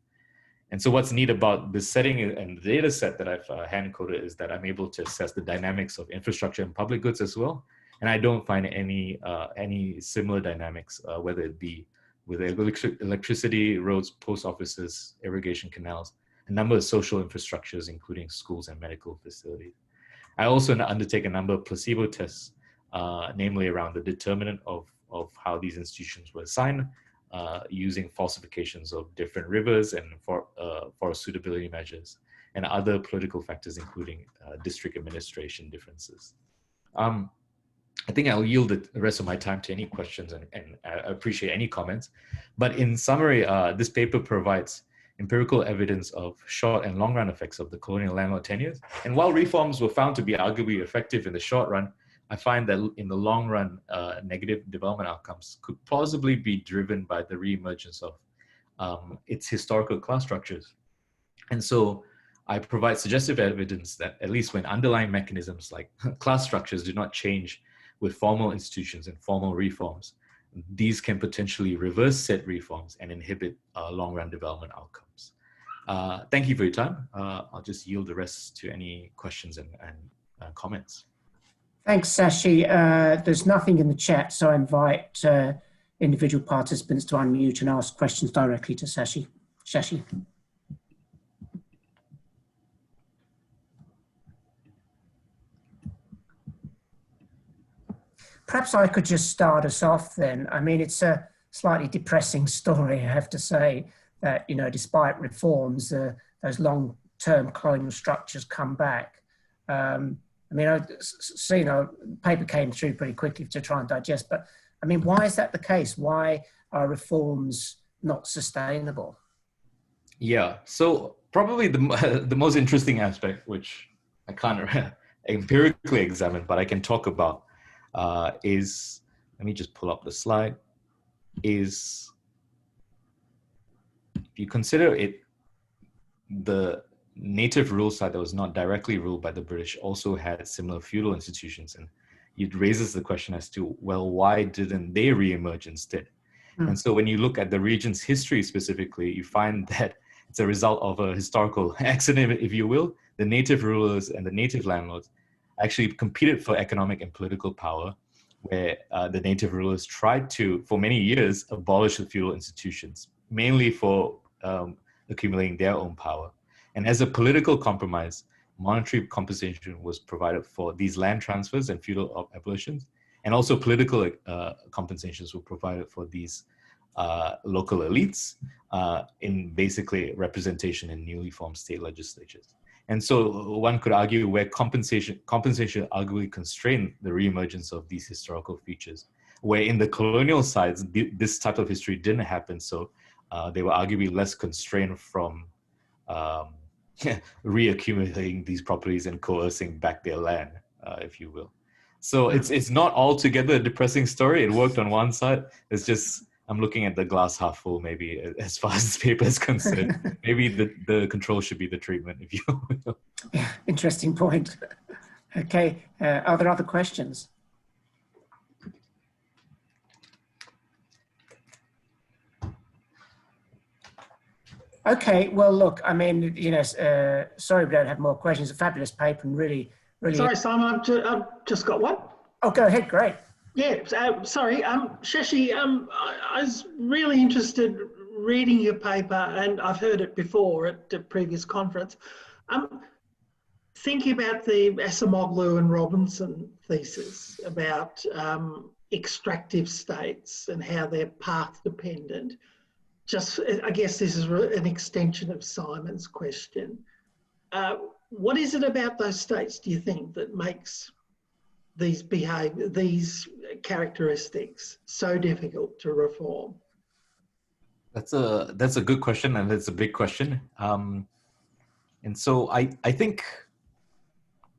And so what's neat about this setting and the data set that I've hand-coded is that I'm able to assess the dynamics of infrastructure and public goods as well. And I don't find any similar dynamics, whether it be with electricity, roads, post offices, irrigation canals, a number of social infrastructures, including schools and medical facilities. I also undertake a number of placebo tests, namely around the determinant of how these institutions were assigned, using falsifications of different rivers and forest suitability measures, and other political factors, including district administration differences. I think I'll yield the rest of my time to any questions, and I appreciate any comments. But in summary, this paper provides empirical evidence of short and long run effects of the colonial landlord tenures. And while reforms were found to be arguably effective in the short run, I find that in the long run, negative development outcomes could plausibly be driven by the reemergence of its historical class structures. And so I provide suggestive evidence that at least when underlying mechanisms like class structures do not change with formal institutions and formal reforms, these can potentially reverse said reforms and inhibit long-run development outcomes. Thank you for your time. I'll just yield the rest to any questions and comments. Thanks, Sashi. There's nothing in the chat, so I invite individual participants to unmute and ask questions directly to Sashi. Sashi. Perhaps I could just start us off then. I mean, it's a slightly depressing story, I have to say, that, you know, despite reforms, those long-term colonial structures come back. I mean, so, you know, the paper came through pretty quickly to try and digest, but I mean, why is that the case? Why are reforms not sustainable? Yeah, so probably the most interesting aspect, which I can't empirically examine, but I can talk about is, let me just pull up the slide, is if you consider it, the native rule side that was not directly ruled by the British also had similar feudal institutions, and it raises the question as to, well, why didn't they re-emerge instead? And so when you look at the region's history specifically, you find that it's a result of a historical accident, if you will. The native rulers and the native landlords actually competed for economic and political power, where the native rulers tried to, for many years, abolish the feudal institutions, mainly for accumulating their own power. And as a political compromise, monetary compensation was provided for these land transfers and feudal abolitions, and also political compensations were provided for these local elites in basically representation in newly formed state legislatures. And so one could argue where compensation arguably constrained the reemergence of these historical features, where in the colonial sides, this type of history didn't happen. So they were arguably less constrained from reaccumulating these properties and coercing back their land, if you will. So it's not altogether a depressing story. It worked on one side. It's just, I'm looking at the glass half full, maybe, as far as this paper is concerned. Maybe the control should be the treatment, if you will. Yeah, interesting point. Okay, are there other questions? Okay, well, look, I mean, you know, sorry we don't have more questions. A fabulous paper and really. Sorry, Simon, I've just got one. Oh, go ahead, great. Yeah, sorry, Shashi, I was really interested reading your paper, and I've heard it before at the previous conference. Thinking about the Acemoglu and Robinson thesis about extractive states and how they're path dependent. Just, I guess this is an extension of Simon's question. What is it about those states, do you think, that makes these characteristics so difficult to reform? That's a good question, and it's a big question. And so I think,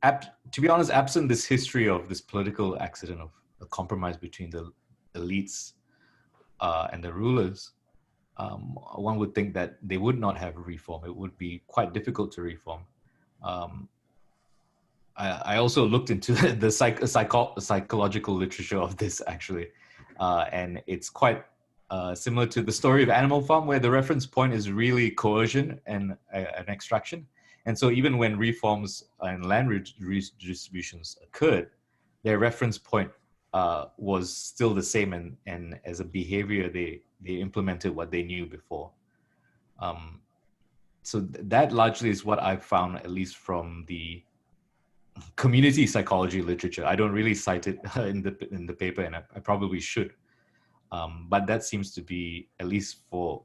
to be honest, absent this history of this political accident of a compromise between the elites and the rulers, one would think that they would not have reform. It would be quite difficult to reform. I also looked into the psychological literature of this, actually, and it's quite similar to the story of Animal Farm, where the reference point is really coercion and an extraction. And so even when reforms and land redistributions occurred, their reference point was still the same, and as a behavior, they implemented what they knew before. So that largely is what I've found, at least from the community psychology literature. I don't really cite it in the paper, and I probably should. But that seems to be, at least for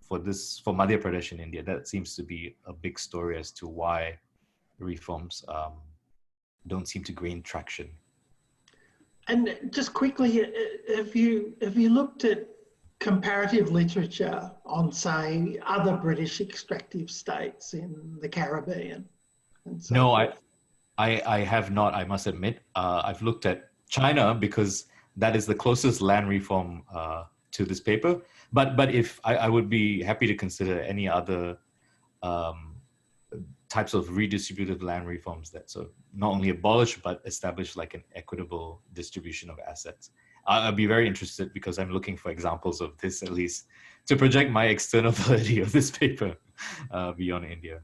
Madhya Pradesh in India, that seems to be a big story as to why reforms don't seem to gain traction. And just quickly, have you looked at comparative literature on, say, other British extractive states in the Caribbean? And so no, I have not, I must admit. I've looked at China because that is the closest land reform to this paper. But if I would be happy to consider any other types of redistributive land reforms that sort of not only abolish but establish like an equitable distribution of assets. I'd be very interested because I'm looking for examples of this, at least to project my external validity of this paper beyond India.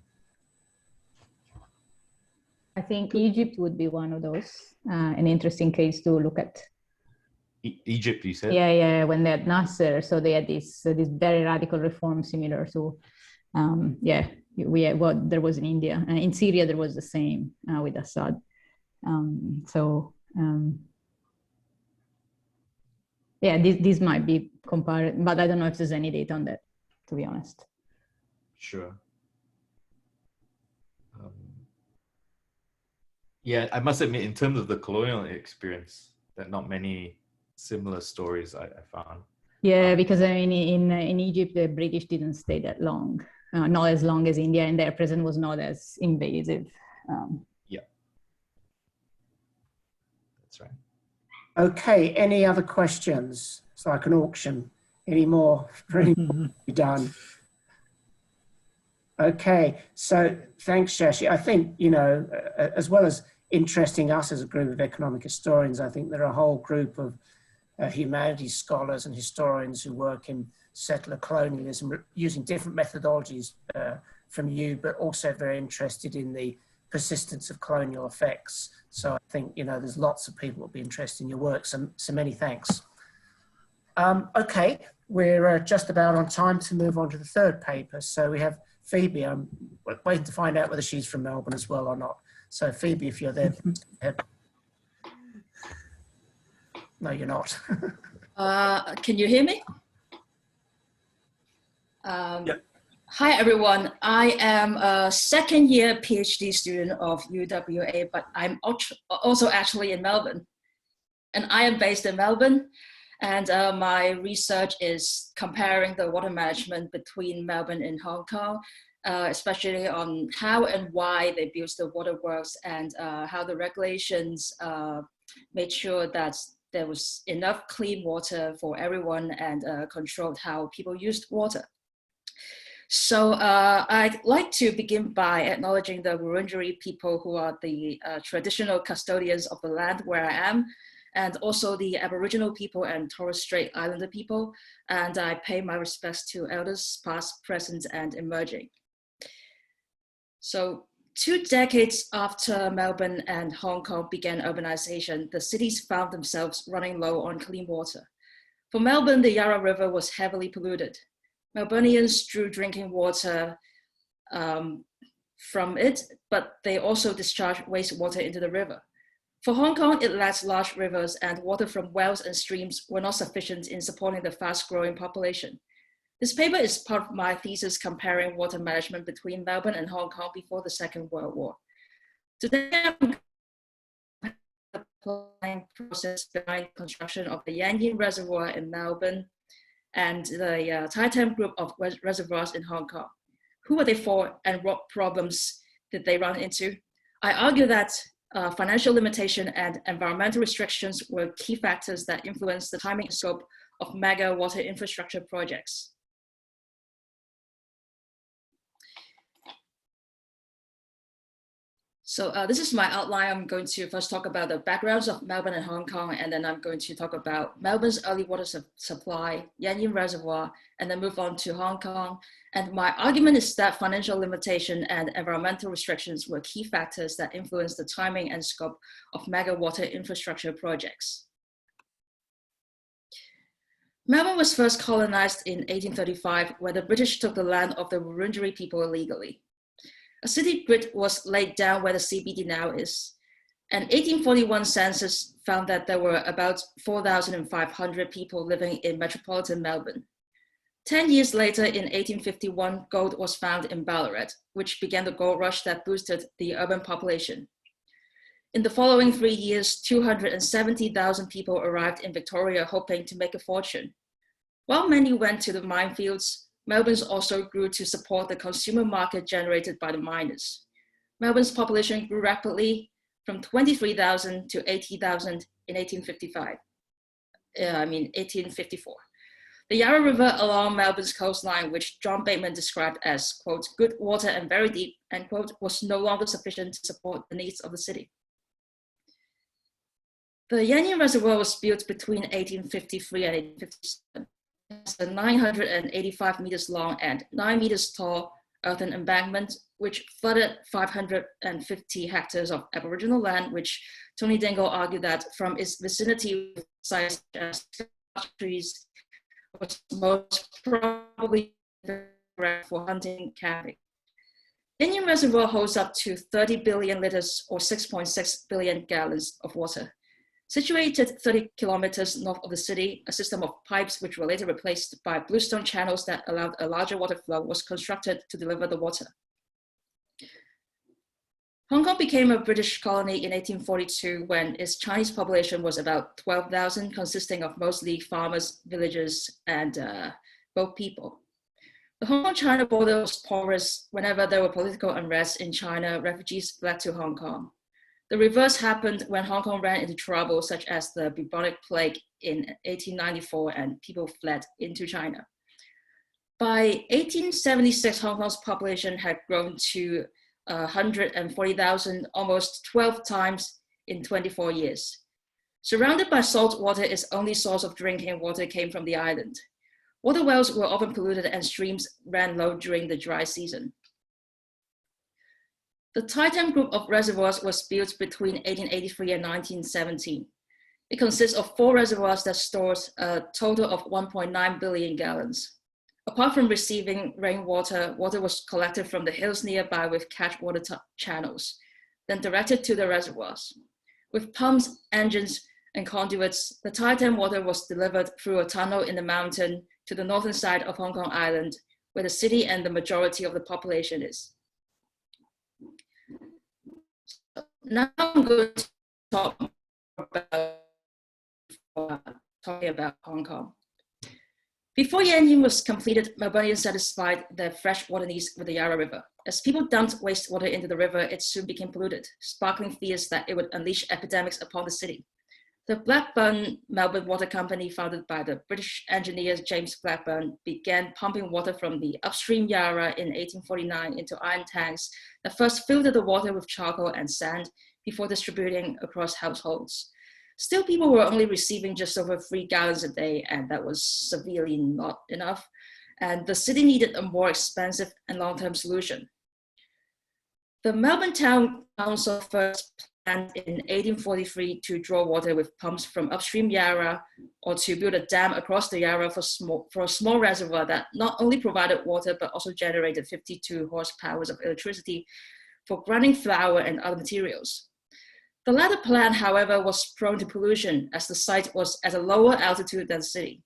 I think Egypt would be one of those, an interesting case to look at. Egypt, you said? Yeah, when they had Nasser, so they had this very radical reform similar to, what there was in India. In Syria, there was the same with Assad. This might be compared, but I don't know if there's any data on that, to be honest. Sure. Yeah, I must admit, in terms of the colonial experience, there are not many similar stories I found. Yeah, because I mean, in Egypt, the British didn't stay that long, not as long as India, and their presence was not as invasive. That's right. Okay, any other questions? So I can auction any more for any more to be done. Okay, so thanks, Shashi. I think, you know, as well as interesting us as a group of economic historians, I think there are a whole group of humanities scholars and historians who work in settler colonialism using different methodologies from you, but also very interested in the persistence of colonial effects. So I think, you know, there's lots of people who'll be interested in your work. So many thanks. Okay, we're just about on time to move on to the third paper. So we have Phoebe. I'm waiting to find out whether she's from Melbourne as well or not. So Phoebe, if you're there, no, you're not. Can you hear me? Yep. Hi, everyone. I am a second-year PhD student of UWA, but I'm also actually in Melbourne. And I am based in Melbourne. And my research is comparing the water management between Melbourne and Hong Kong, especially on how and why they built the waterworks and how the regulations made sure that there was enough clean water for everyone and controlled how people used water. So I'd like to begin by acknowledging the Wurundjeri people who are the traditional custodians of the land where I am, and also the Aboriginal people and Torres Strait Islander people. And I pay my respects to elders past, present, and emerging. So 2 decades after Melbourne and Hong Kong began urbanization, the cities found themselves running low on clean water. For Melbourne, the Yarra River was heavily polluted. Melburnians drew drinking water from it, but they also discharged wastewater into the river. For Hong Kong, it lacked large rivers and water from wells and streams were not sufficient in supporting the fast-growing population. This paper is part of my thesis comparing water management between Melbourne and Hong Kong before the Second World War. Today, I'm the planning process behind construction of the Yean Reservoir in Melbourne and the Titan Group of reservoirs in Hong Kong. Who were they for and what problems did they run into? I argue that financial limitation and environmental restrictions were key factors that influenced the timing and scope of mega water infrastructure projects. So this is my outline. I'm going to first talk about the backgrounds of Melbourne and Hong Kong, and then I'm going to talk about Melbourne's early water supply, Yean Reservoir, and then move on to Hong Kong. And my argument is that financial limitation and environmental restrictions were key factors that influenced the timing and scope of mega water infrastructure projects. Melbourne was first colonized in 1835, where the British took the land of the Wurundjeri people illegally. A city grid was laid down where the CBD now is. An 1841 census found that there were about 4,500 people living in metropolitan Melbourne. 10 years later, in 1851, gold was found in Ballarat, which began the gold rush that boosted the urban population. In the following 3 years, 270,000 people arrived in Victoria hoping to make a fortune. While many went to the minefields, Melbourne also grew to support the consumer market generated by the miners. Melbourne's population grew rapidly from 23,000 to 80,000 in 1854. The Yarra River along Melbourne's coastline, which John Bateman described as, quote, good water and very deep, end quote, was no longer sufficient to support the needs of the city. The Yean Reservoir was built between 1853 and 1857. It's a 985 meters long and 9 meters tall earthen embankment, which flooded 550 hectares of Aboriginal land, which Tony Dingle argued that from its vicinity with sites as trees was most probably correct for hunting camping. Yean Reservoir holds up to 30 billion liters or 6.6 billion gallons of water. Situated 30 kilometers north of the city, a system of pipes which were later replaced by bluestone channels that allowed a larger water flow was constructed to deliver the water. Hong Kong became a British colony in 1842 when its Chinese population was about 12,000, consisting of mostly farmers, villagers, and boat people. The Hong Kong-China border was porous. Whenever there were political unrest in China, refugees fled to Hong Kong. The reverse happened when Hong Kong ran into trouble, such as the bubonic plague in 1894, and people fled into China. By 1876, Hong Kong's population had grown to 140,000, almost 12 times in 24 years. Surrounded by salt water, its only source of drinking water came from the island. Water wells were often polluted and streams ran low during the dry season. The Titan group of reservoirs was built between 1883 and 1917. It consists of 4 reservoirs that stores a total of 1.9 billion gallons. Apart from receiving rainwater, water was collected from the hills nearby with catchwater channels, then directed to the reservoirs. With pumps, engines, and conduits, the Titan water was delivered through a tunnel in the mountain to the northern side of Hong Kong Island, where the city and the majority of the population is. Now I'm going to talk about Hong Kong. Before Yean was completed, Melbournians satisfied their fresh water needs with the Yarra River. As people dumped wastewater into the river, it soon became polluted, sparkling fears that it would unleash epidemics upon the city. The Blackburn Melbourne Water Company, founded by the British engineer James Blackburn, began pumping water from the upstream Yarra in 1849 into iron tanks that first filtered the water with charcoal and sand before distributing across households. Still, people were only receiving just over 3 gallons a day, and that was severely not enough. And the city needed a more expensive and long-term solution. The Melbourne Town Council first planned in 1843 to draw water with pumps from upstream Yarra, or to build a dam across the Yarra for a small reservoir that not only provided water, but also generated 52 horsepower of electricity for grinding flour and other materials. The latter plan, however, was prone to pollution as the site was at a lower altitude than the city.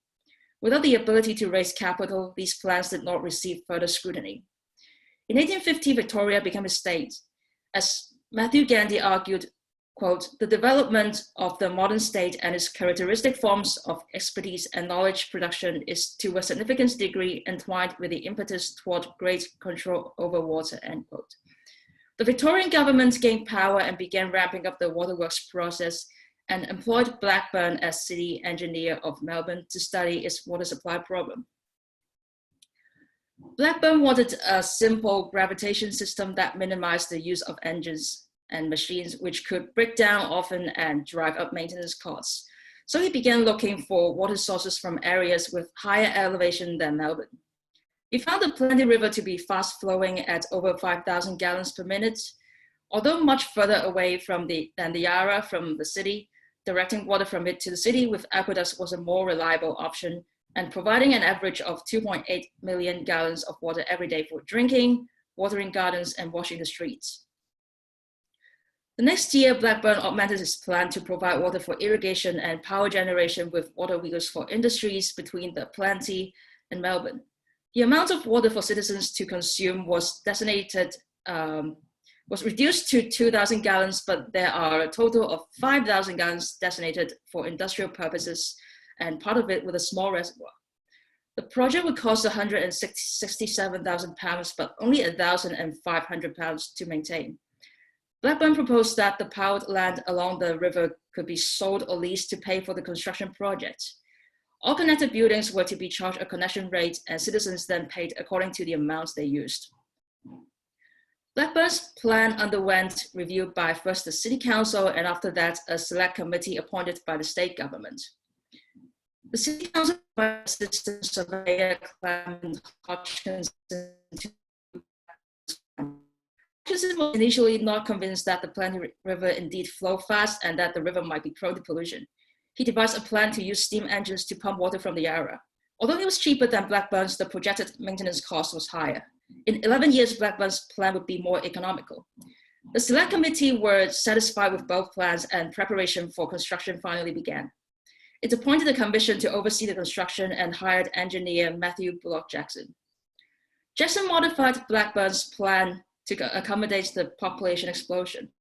Without the ability to raise capital, these plans did not receive further scrutiny. In 1850, Victoria became a state. As Matthew Gandhi argued, quote, "The development of the modern state and its characteristic forms of expertise and knowledge production is to a significant degree entwined with the impetus toward great control over water," end quote. The Victorian government gained power and began ramping up the waterworks process and employed Blackburn as city engineer of Melbourne to study its water supply problem. Blackburn wanted a simple gravitation system that minimized the use of engines and machines, which could break down often and drive up maintenance costs. So he began looking for water sources from areas with higher elevation than Melbourne. He found the Plenty River to be fast flowing at over 5,000 gallons per minute. Although much further away than the Yarra from the city, directing water from it to the city with aqueducts was a more reliable option, and providing an average of 2.8 million gallons of water every day for drinking, watering gardens, and washing the streets. The next year, Blackburn augmented his plan to provide water for irrigation and power generation with water wheels for industries between the Plenty and Melbourne. The amount of water for citizens to consume was reduced to 2,000 gallons, but there are a total of 5,000 gallons designated for industrial purposes, and part of it with a small reservoir. The project would cost £167,000, but only £1,500 to maintain. Blackburn proposed that the plowed land along the river could be sold or leased to pay for the construction project. All connected buildings were to be charged a connection rate, and citizens then paid according to the amounts they used. Blackburn's plan underwent review by first the City Council, and after that, a select committee appointed by the state government. The City Council provided assistant surveyor Clement Hodgkinson was initially not convinced that the Plenty River indeed flowed fast and that the river might be prone to pollution. He devised a plan to use steam engines to pump water from the Yarra. Although it was cheaper than Blackburn's, the projected maintenance cost was higher. In 11 years, Blackburn's plan would be more economical. The Select Committee were satisfied with both plans, and preparation for construction finally began. It appointed a commission to oversee the construction and hired engineer Matthew Bullock Jackson. Jackson modified Blackburn's plan to accommodate the population explosion.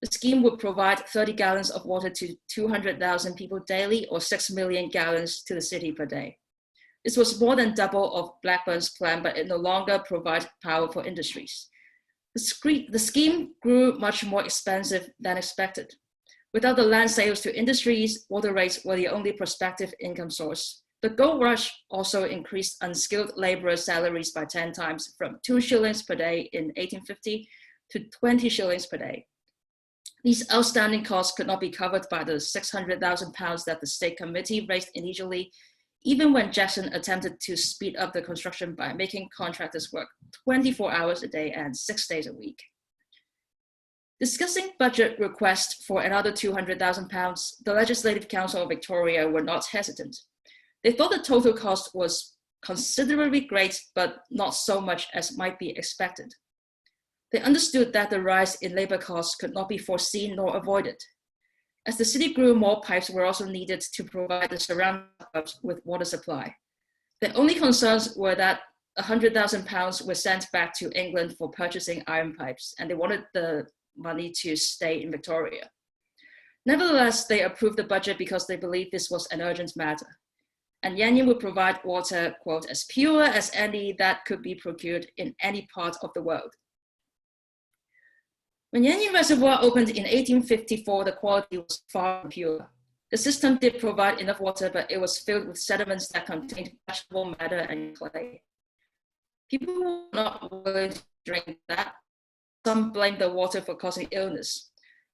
The scheme would provide 30 gallons of water to 200,000 people daily, or 6 million gallons to the city per day. This was more than double of Blackburn's plan, but it no longer provided power for industries. The scheme grew much more expensive than expected. Without the land sales to industries, water rates were the only prospective income source. The gold rush also increased unskilled laborers' salaries by 10 times, from 2 shillings per day in 1850 to 20 shillings per day. These outstanding costs could not be covered by the £600,000 that the State Committee raised initially, even when Jackson attempted to speed up the construction by making contractors work 24 hours a day and 6 days a week. Discussing budget requests for another £200,000, the Legislative Council of Victoria were not hesitant. They thought the total cost was considerably great, but not so much as might be expected. They understood that the rise in labor costs could not be foreseen nor avoided. As the city grew, more pipes were also needed to provide the surrounding suburbs with water supply. The only concerns were that £100,000 were sent back to England for purchasing iron pipes, and they wanted the money to stay in Victoria. Nevertheless, they approved the budget because they believed this was an urgent matter. And Yean would provide water, quote, as pure as any that could be procured in any part of the world. When Yean Reservoir opened in 1854, the quality was far from pure. The system did provide enough water, but it was filled with sediments that contained vegetable matter and clay. People were not willing to drink that. Some blamed the water for causing illness.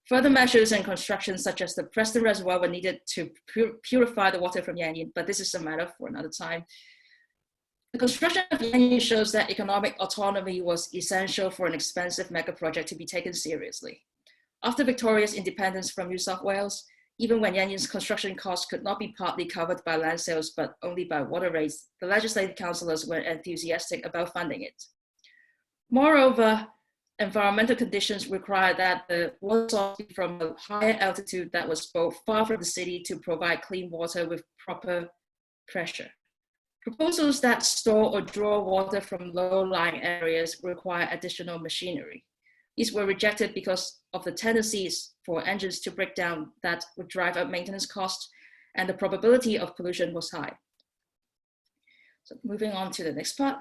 Further measures and construction, such as the Preston Reservoir, were needed to purify the water from Yean, but this is a matter for another time. The construction of Yean shows that economic autonomy was essential for an expensive mega project to be taken seriously. After Victoria's independence from New South Wales, even when Yean's construction costs could not be partly covered by land sales, but only by water rates, the legislative councillors were enthusiastic about funding it. Moreover, environmental conditions required that the water source be from a higher altitude that was both far from the city to provide clean water with proper pressure. Proposals that store or draw water from low-lying areas require additional machinery. These were rejected because of the tendencies for engines to break down that would drive up maintenance costs, and the probability of pollution was high. So moving on to the next part.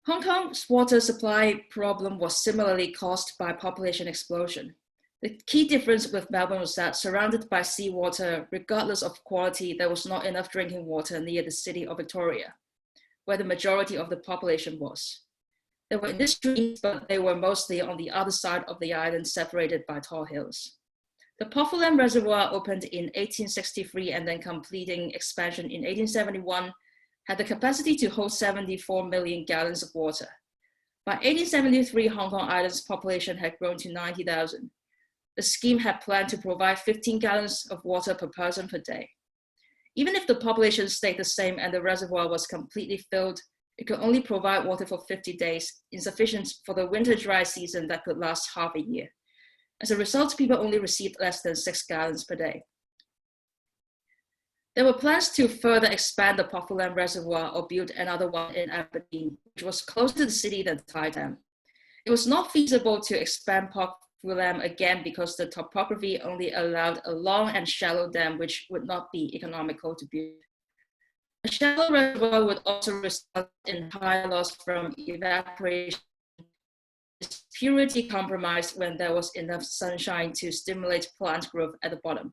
Hong Kong's water supply problem was similarly caused by population explosion. The key difference with Melbourne was that, surrounded by seawater, regardless of quality, there was not enough drinking water near the city of Victoria, where the majority of the population was. There were industries, but they were mostly on the other side of the island, separated by tall hills. The Phoebe Reservoir opened in 1863 and then completing expansion in 1871 had the capacity to hold 74 million gallons of water. By 1873, Hong Kong Island's population had grown to 90,000. The scheme had planned to provide 15 gallons of water per person per day. Even if the population stayed the same and the reservoir was completely filled, it could only provide water for 50 days, insufficient for the winter dry season that could last half a year. As a result, people only received less than 6 gallons per day. There were plans to further expand the Phoebe Reservoir or build another one in Aberdeen, which was closer to the city than Tai Dam. It was not feasible to expand Phoebe again because the topography only allowed a long and shallow dam, which would not be economical to build. A shallow reservoir would also result in high loss from evaporation, its purity compromised when there was enough sunshine to stimulate plant growth at the bottom.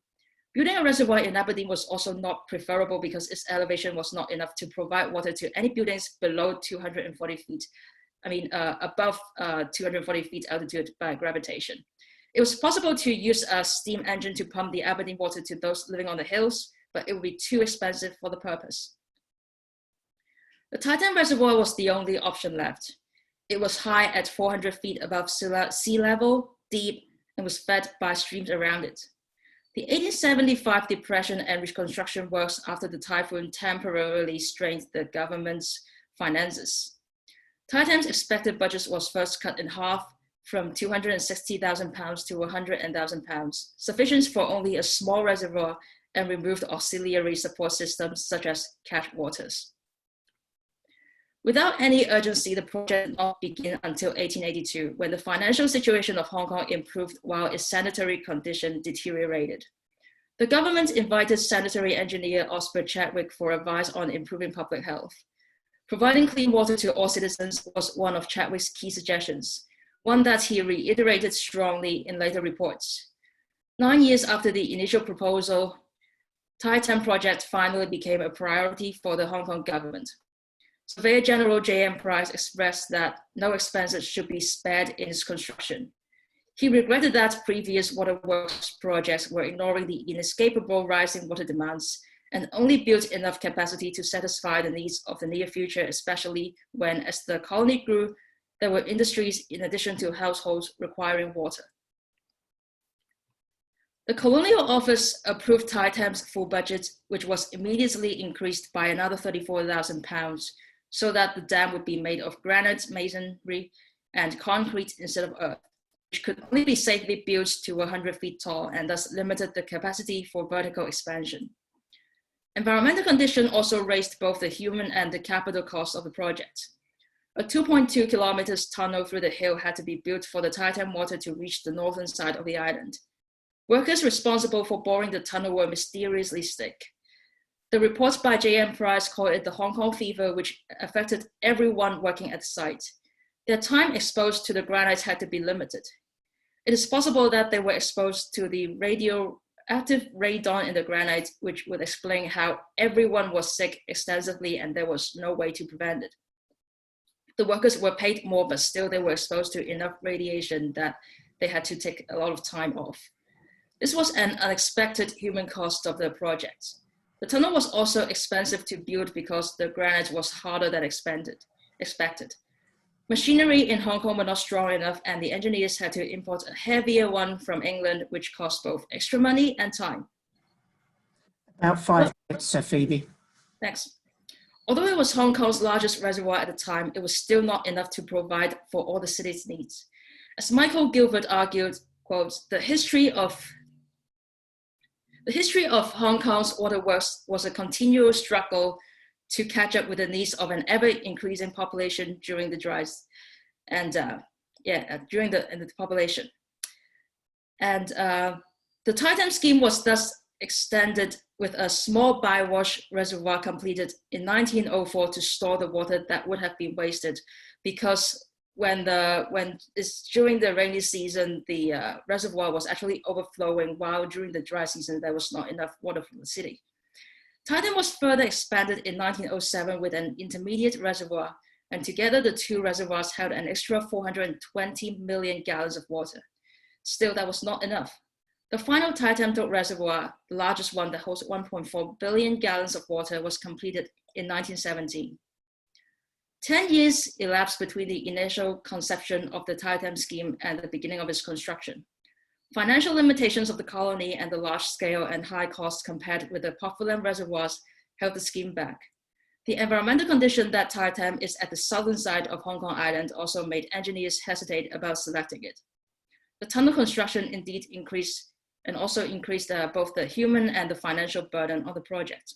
Building a reservoir in Aberdeen was also not preferable because its elevation was not enough to provide water to any buildings below 240 feet, above 240 feet altitude by gravitation. It was possible to use a steam engine to pump the Aberdeen water to those living on the hills, but it would be too expensive for the purpose. The Tai Dam Reservoir was the only option left. It was high at 400 feet above sea level, deep, and was fed by streams around it. The 1875 depression and reconstruction works after the typhoon temporarily strained the government's finances. Tai Dam's expected budget was first cut in half from £260,000 to £100,000, sufficient for only a small reservoir, and removed auxiliary support systems such as catchwaters. Without any urgency, the project did not begin until 1882, when the financial situation of Hong Kong improved while its sanitary condition deteriorated. The government invited sanitary engineer Osbert Chadwick for advice on improving public health. Providing clean water to all citizens was one of Chadwick's key suggestions, one that he reiterated strongly in later reports. 9 years after the initial proposal, Thai Tam project finally became a priority for the Hong Kong government. Surveyor General J.M. Price expressed that no expenses should be spared in its construction. He regretted that previous waterworks projects were ignoring the inescapable rising water demands and only built enough capacity to satisfy the needs of the near future, especially when, as the colony grew, there were industries in addition to households requiring water. The Colonial Office approved Thai Tam's full budget, which was immediately increased by another £34,000, so that the dam would be made of granite masonry and concrete instead of earth, which could only be safely built to 100 feet tall and thus limited the capacity for vertical expansion. Environmental conditions also raised both the human and the capital costs of the project. A 2.2 kilometers tunnel through the hill had to be built for the Thai Tam water to reach the northern side of the island. Workers responsible for boring the tunnel were mysteriously sick. The reports by J.M. Price called it the Hong Kong fever, which affected everyone working at the site. Their time exposed to the granite had to be limited. It is possible that they were exposed to the radioactive radon in the granite, which would explain how everyone was sick extensively and there was no way to prevent it. The workers were paid more, but still they were exposed to enough radiation that they had to take a lot of time off. This was an unexpected human cost of the project. The tunnel was also expensive to build because the granite was harder than expected. Machinery in Hong Kong were not strong enough, and the engineers had to import a heavier one from England, which cost both extra money and time. About 5 minutes, Phoebe. Thanks. Although it was Hong Kong's largest reservoir at the time, it was still not enough to provide for all the city's needs. As Michael Gilbert argued, quote, the history of Hong Kong's waterworks was a continual struggle to catch up with the needs of an ever-increasing population during the dries, during the population. And the Thai Tam scheme was thus extended with a small bywash reservoir completed in 1904 to store the water that would have been wasted, because when it's during the rainy season, the reservoir was actually overflowing, while during the dry season, there was not enough water from the city. Thai Tam was further expanded in 1907 with an intermediate reservoir, and together the two reservoirs held an extra 420 million gallons of water. Still, that was not enough. The final Thai Tam reservoir, the largest one that holds 1.4 billion gallons of water, was completed in 1917. 10 years elapsed between the initial conception of the Thai Tam scheme and the beginning of its construction. Financial limitations of the colony and the large scale and high costs compared with the Pokfulam reservoirs held the scheme back. The environmental condition that Thai Tam is at the southern side of Hong Kong Island also made engineers hesitate about selecting it. The tunnel construction indeed increased both the human and the financial burden of the project.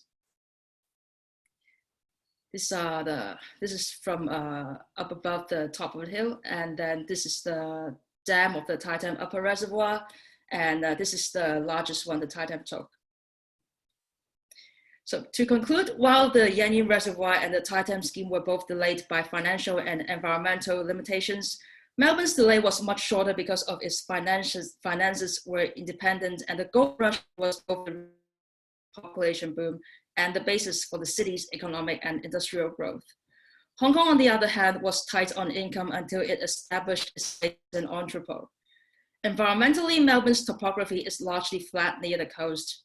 This is from up above the top of the hill, and then this is the dam of the Thai Tam Upper Reservoir, and this is the largest one the Thai Tam took. So to conclude, while the Yean Reservoir and the Thai Tam scheme were both delayed by financial and environmental limitations, Melbourne's delay was much shorter because of its finances were independent, and the gold rush was both the population boom and the basis for the city's economic and industrial growth. Hong Kong, on the other hand, was tight on income until it established its as an entrepot. Environmentally, Melbourne's topography is largely flat near the coast.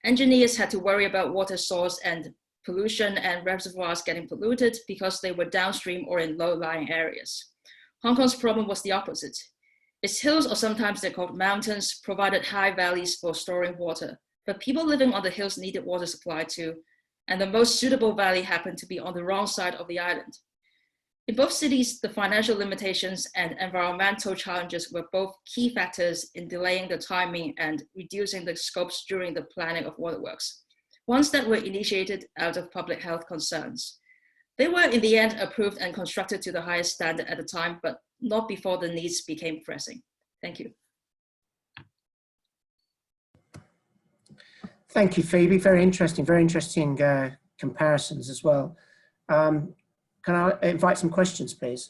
Engineers had to worry about water source and pollution and reservoirs getting polluted because they were downstream or in low-lying areas. Hong Kong's problem was the opposite. Its hills, or sometimes they're called mountains, provided high valleys for storing water, but people living on the hills needed water supply too, and the most suitable valley happened to be on the wrong side of the island. In both cities, the financial limitations and environmental challenges were both key factors in delaying the timing and reducing the scopes during the planning of waterworks, ones that were initiated out of public health concerns. They were in the end approved and constructed to the highest standard at the time, but not before the needs became pressing. Thank you. Thank you, Phoebe. Very interesting comparisons as well. can I invite some questions, please?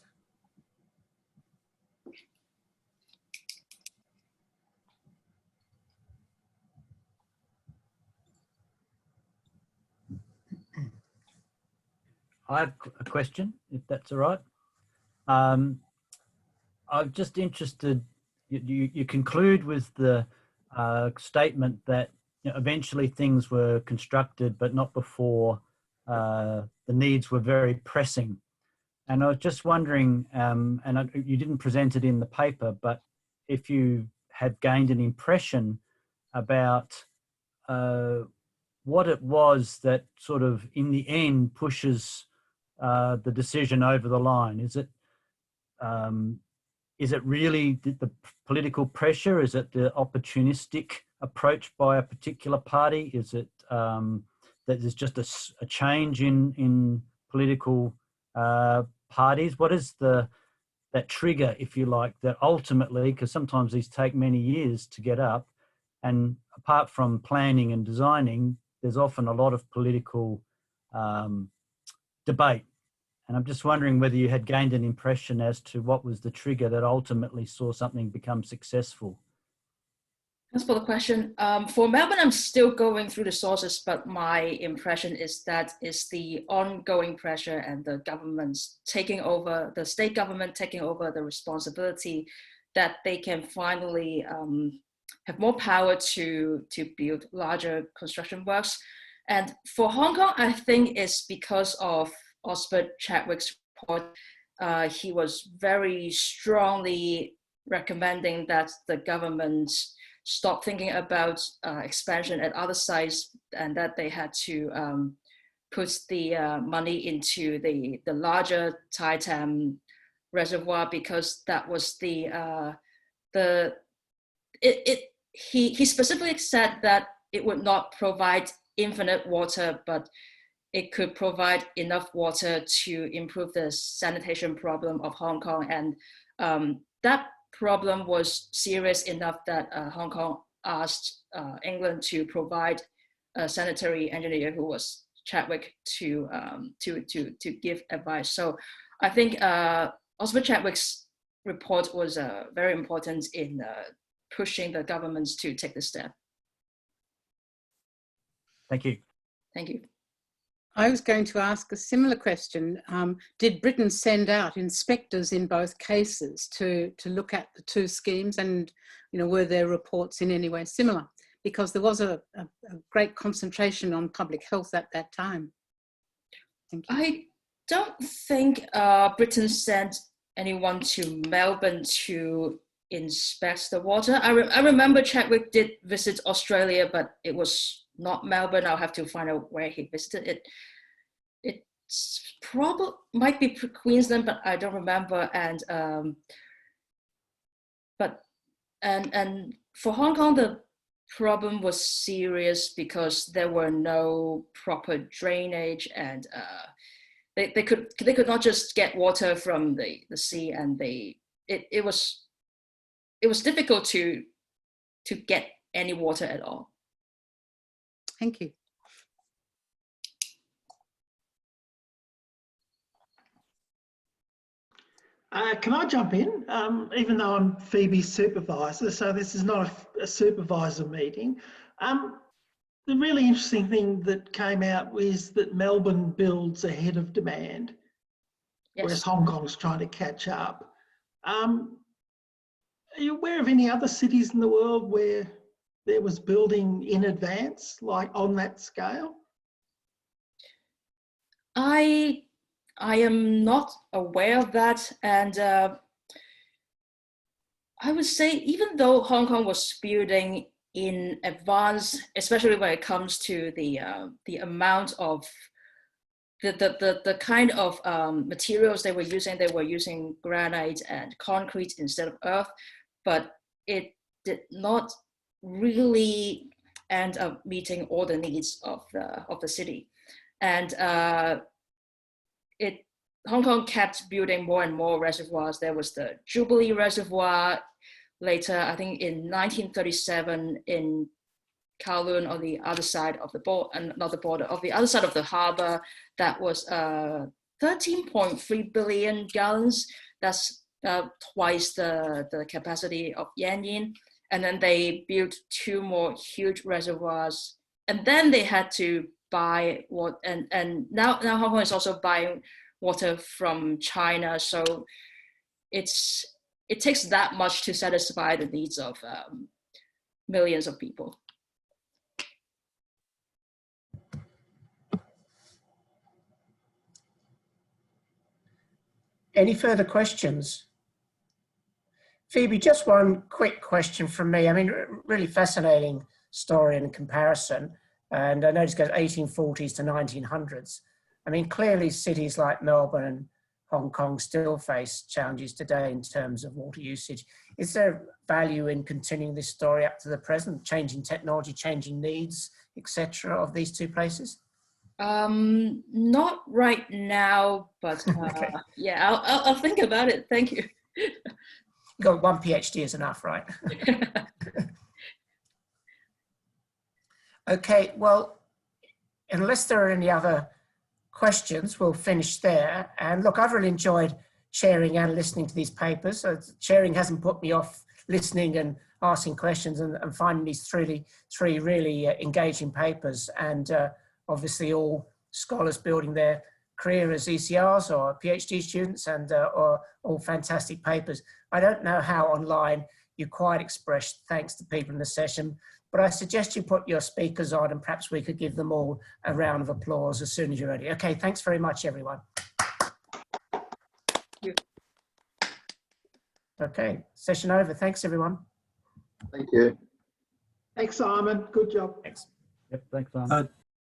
I have a question, if that's all right. I'm just interested, you conclude with the statement that eventually things were constructed, but not before the needs were very pressing. And I was just wondering, you didn't present it in the paper, but if you have gained an impression about what it was that sort of in the end pushes the decision over the line. Is it really the political pressure? Is it the opportunistic approach by a particular party? Is it that there's just a change in political parties? What is that trigger, if you like, that ultimately, because sometimes these take many years to get up, and apart from planning and designing, there's often a lot of political debate. And I'm just wondering whether you had gained an impression as to what was the trigger that ultimately saw something become successful. Thanks for the question. For Melbourne, I'm still going through the sources, but my impression is that it's the ongoing pressure and the government's taking over, the state government taking over the responsibility, that they can finally have more power to build larger construction works. And for Hong Kong, I think it's because of Osbert Chadwick's report. He was very strongly recommending that the government stop thinking about expansion at other sites, and that they had to put the money into the larger Tai Tam reservoir, because that was he specifically said that it would not provide infinite water, but it could provide enough water to improve the sanitation problem of Hong Kong. And that problem was serious enough that Hong Kong asked England to provide a sanitary engineer, who was Chadwick, to give advice. So I think Osbert Chadwick's report was very important in pushing the governments to take the step. Thank you. Thank you. I was going to ask a similar question. Did Britain send out inspectors in both cases to look at the two schemes, and were their reports in any way similar? Because there was a great concentration on public health at that time. Thank you. I don't think Britain sent anyone to Melbourne to inspect the water. I remember Chadwick did visit Australia, but it was not Melbourne. I'll have to find out where he visited it. It's probably might be Queensland, but I don't remember. And for Hong Kong, the problem was serious because there were no proper drainage, and they could not just get water from the sea, and it was difficult to get any water at all. Thank you. Can I jump in? Even though I'm Phoebe's supervisor, so this is not a supervisor meeting. The really interesting thing that came out was that Melbourne builds ahead of demand, yes, whereas Hong Kong's trying to catch up. Are you aware of any other cities in the world where there was building in advance, like on that scale? I am not aware of that, and I would say even though Hong Kong was building in advance, especially when it comes to the amount of the kind of materials they were using granite and concrete instead of earth, but it did not really end up meeting all the needs of the city. And Hong Kong kept building more and more reservoirs. There was the Jubilee Reservoir. Later, I think in 1937, in Kowloon, on the other side of the border, not the border, of the other side of the harbour, that was 13.3 billion gallons. That's twice the capacity of Yean. And then they built 2 more huge reservoirs. And then they had to buy what, and now Hong Kong is also buying water from China. So it takes that much to satisfy the needs of millions of people. Any further questions? Phoebe, just one quick question from me. I mean, really fascinating story and comparison. And I noticed it goes 1840s to 1900s. I mean, clearly cities like Melbourne and Hong Kong still face challenges today in terms of water usage. Is there value in continuing this story up to the present, changing technology, changing needs, etc., of these 2 places? Not right now, but Okay. yeah, I'll think about it. Thank you. You got 1 PhD is enough, right? Okay, well, unless there are any other questions, we'll finish there. And look, I've really enjoyed chairing and listening to these papers. So chairing hasn't put me off listening and asking questions and finding these 3 really engaging papers. And obviously all scholars building their career as ECRs or PhD students, and or all fantastic papers. I don't know how online you quite expressed thanks to people in the session, but I suggest you put your speakers on and perhaps we could give them all a round of applause as soon as you're ready. Okay, thanks very much, everyone. Okay, session over. Thanks, everyone. Thank you. Thanks, Simon. Good job. Thanks. Yep, thanks, Simon.